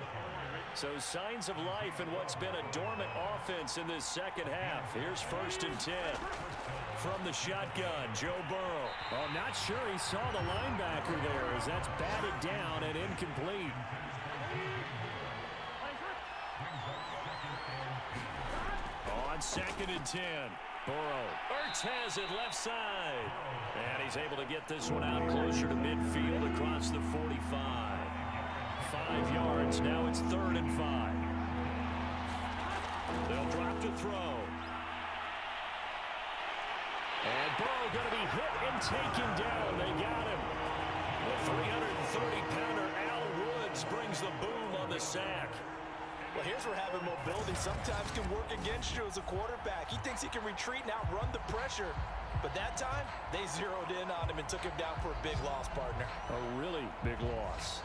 So signs of life in what's been a dormant offense in this second half. Here's 1st and 10. From the shotgun, Joe Burrow. Oh, not sure he saw the linebacker there as that's batted down and incomplete. On 2nd and 10. Burrow. Ertz has it left side. And he's able to get this one out closer to midfield across the 45. 5 yards. Now it's 3rd and 5. They'll drop to throw. And Burrow going to be hit and taken down. They got him. The 330-pounder Al Woods brings the boom on the sack. Well, here's where having mobility sometimes can work against you as a quarterback. He thinks he can retreat and outrun the pressure. But that time, they zeroed in on him and took him down for a big loss, partner. A really big loss.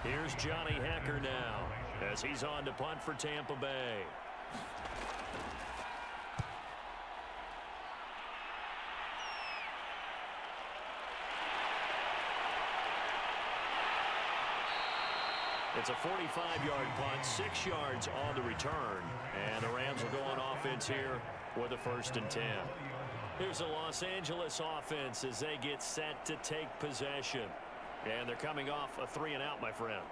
Here's Johnny Hacker now as he's on to punt for Tampa Bay. It's a 45-yard punt, 6 yards on the return. And the Rams will go on offense here with a 1st and 10. Here's the Los Angeles offense as they get set to take possession. And they're coming off a 3-and-out, my friend.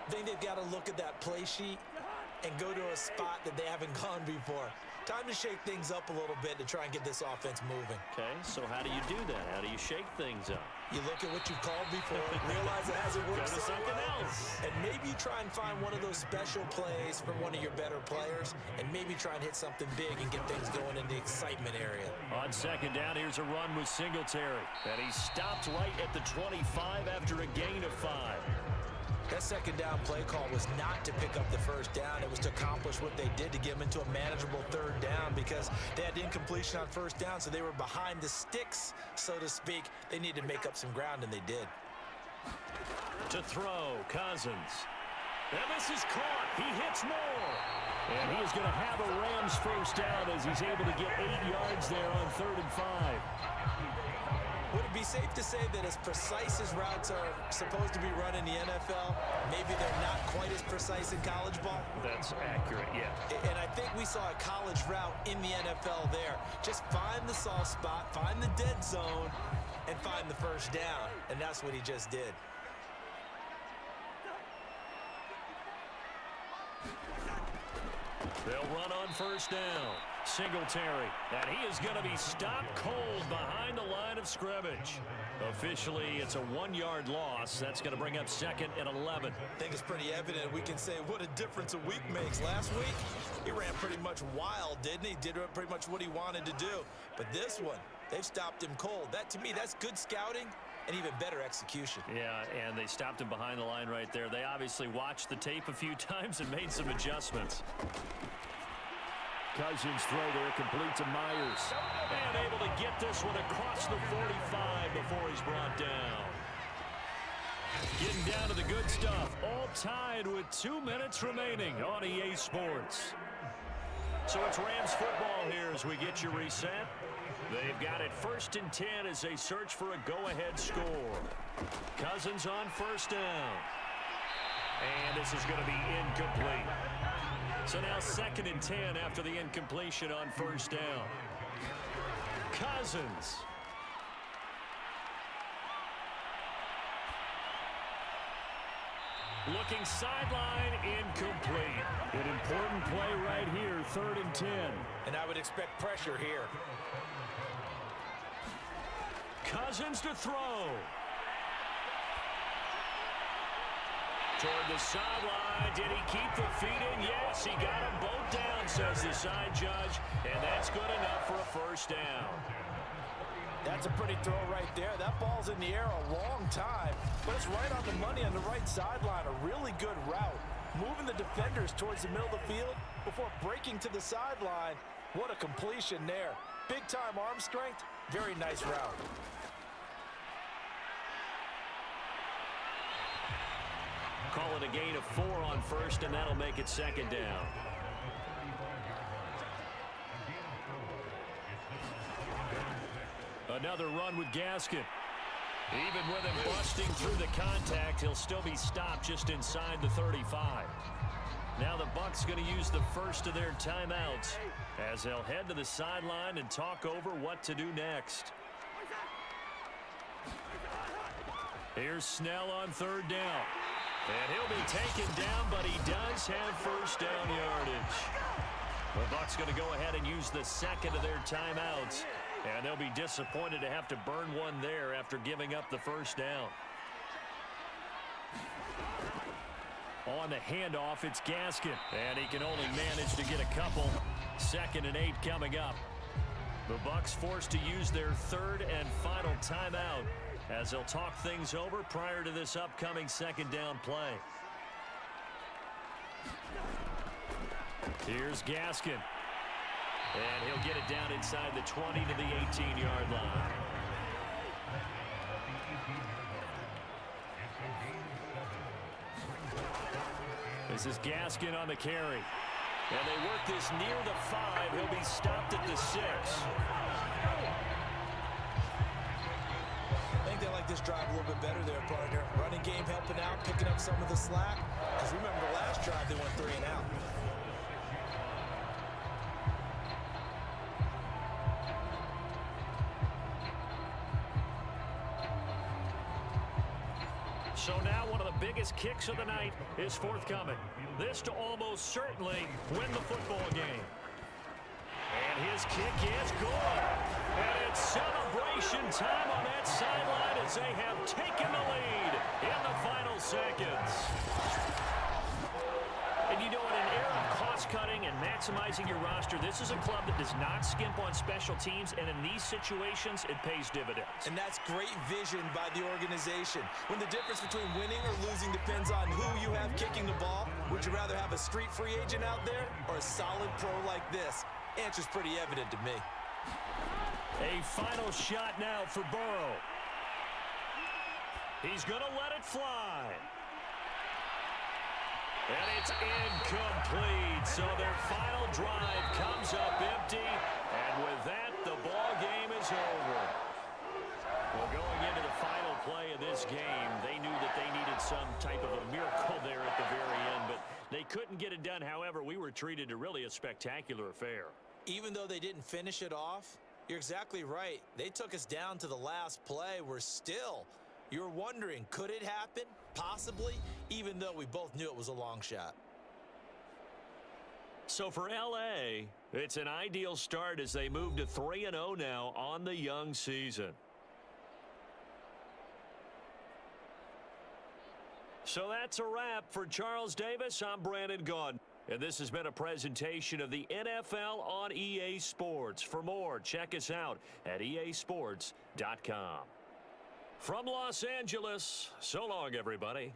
I think they've got to look at that play sheet and go to a spot that they haven't gone before. Time to shake things up a little bit to try and get this offense moving. Okay, so how do you do that? How do you shake things up? You look at what you've called before, realize it hasn't worked Go to so something well, else. and maybe you try and find one of those special plays from one of your better players, and maybe try and hit something big and get things going in the excitement area. On 2nd down, here's a run with Singletary. And he stopped right at the 25 after a gain of 5. That 2nd down play call was not to pick up the 1st down. It was to accomplish what they did to get them into a manageable 3rd down because they had incompletion on 1st down, so they were behind the sticks, so to speak. They needed to make up some ground, and they did. To throw, Cousins. And this is caught. He hits more. And he is going to have a Rams 1st down as he's able to get 8 yards there on 3rd and 5. Would it be safe to say that as precise as routes are supposed to be run in the NFL, maybe they're not quite as precise in college ball? That's accurate, yeah. And I think we saw a college route in the NFL there. Just find the soft spot, find the dead zone, and find the 1st down. And that's what he just did. They'll run on 1st down. Singletary, and he is going to be stopped cold behind the line of scrimmage. Officially, it's a 1-yard loss. That's going to bring up 2nd and 11. I think it's pretty evident. We can say what a difference a week makes. Last week, he ran pretty much wild, didn't he? Did pretty much what he wanted to do. But this one, they've stopped him cold. That, to me, that's good scouting and even better execution. Yeah, and they stopped him behind the line right there. They obviously watched the tape a few times and made some adjustments. Cousins throw there, complete to Myers. And able to get this one across the 45 before he's brought down. Getting down to the good stuff. All tied with 2 minutes remaining on EA Sports. So it's Rams football here as we get you reset. They've got it 1st and 10 as they search for a go-ahead score. Cousins on 1st down. And this is going to be incomplete. So now 2nd and 10 after the incompletion on 1st down. Cousins. Looking sideline, incomplete. An important play right here, 3rd and 10. And I would expect pressure here. Cousins to throw. Toward the sideline. Did he keep the feet in? Yes, he got them both down, says the side judge. And that's good enough for a 1st down. That's a pretty throw right there. That ball's in the air a long time, but it's right on the money on the right sideline. A really good route. Moving the defenders towards the middle of the field before breaking to the sideline. What a completion there. Big-time arm strength. Very nice route. Call it a gain of 4 on 1st, and that'll make it 2nd down. Another run with Gaskin. Even with him busting through the contact, he'll still be stopped just inside the 35. Now the Bucs going to use the first of their timeouts as they'll head to the sideline and talk over what to do next. Here's Snell on 3rd down. And he'll be taken down, but he does have first down yardage. The Bucs going to go ahead and use the second of their timeouts. And they'll be disappointed to have to burn one there after giving up the first down. On the handoff, it's Gaskin. And he can only manage to get a couple. 2nd and 8 coming up. The Bucs forced to use their third and final timeout as they'll talk things over prior to this upcoming second down play. Here's Gaskin. And he'll get it down inside the 20 to the 18-yard line. This is Gaskin on the carry. And they work this near the 5. He'll be stopped at the 6. I think they like this drive a little bit better there, partner. Running game helping out, picking up some of the slack. Because remember the last drive, they went 3 and out. So now one of the biggest kicks of the night is forthcoming. This to almost certainly win the football game. And his kick is good. And it's celebration time on that sideline as they have taken the lead in the final seconds. And you know, in an era of cost-cutting and maximizing your roster, this is a club that does not skimp on special teams, and in these situations, it pays dividends. And that's great vision by the organization. When the difference between winning or losing depends on who you have kicking the ball, would you rather have a street free agent out there or a solid pro like this? Answer's pretty evident to me. A final shot now for Burrow. He's going to let it fly. And it's incomplete. So their final drive comes up empty. And with that, the ball game is over. Well, going into the final play of this game, they knew that they needed some type of a miracle there at the very end, but they couldn't get it done. However, we were treated to really a spectacular affair. Even though they didn't finish it off, you're exactly right. They took us down to the last play. You're wondering, could it happen? Possibly, even though we both knew it was a long shot. So for LA, it's an ideal start as they move to 3-0 now on the young season. So that's a wrap for Charles Davis. I'm Brandon Gaudin. And this has been a presentation of the NFL on EA Sports. For more, check us out at easports.com. From Los Angeles, so long, everybody.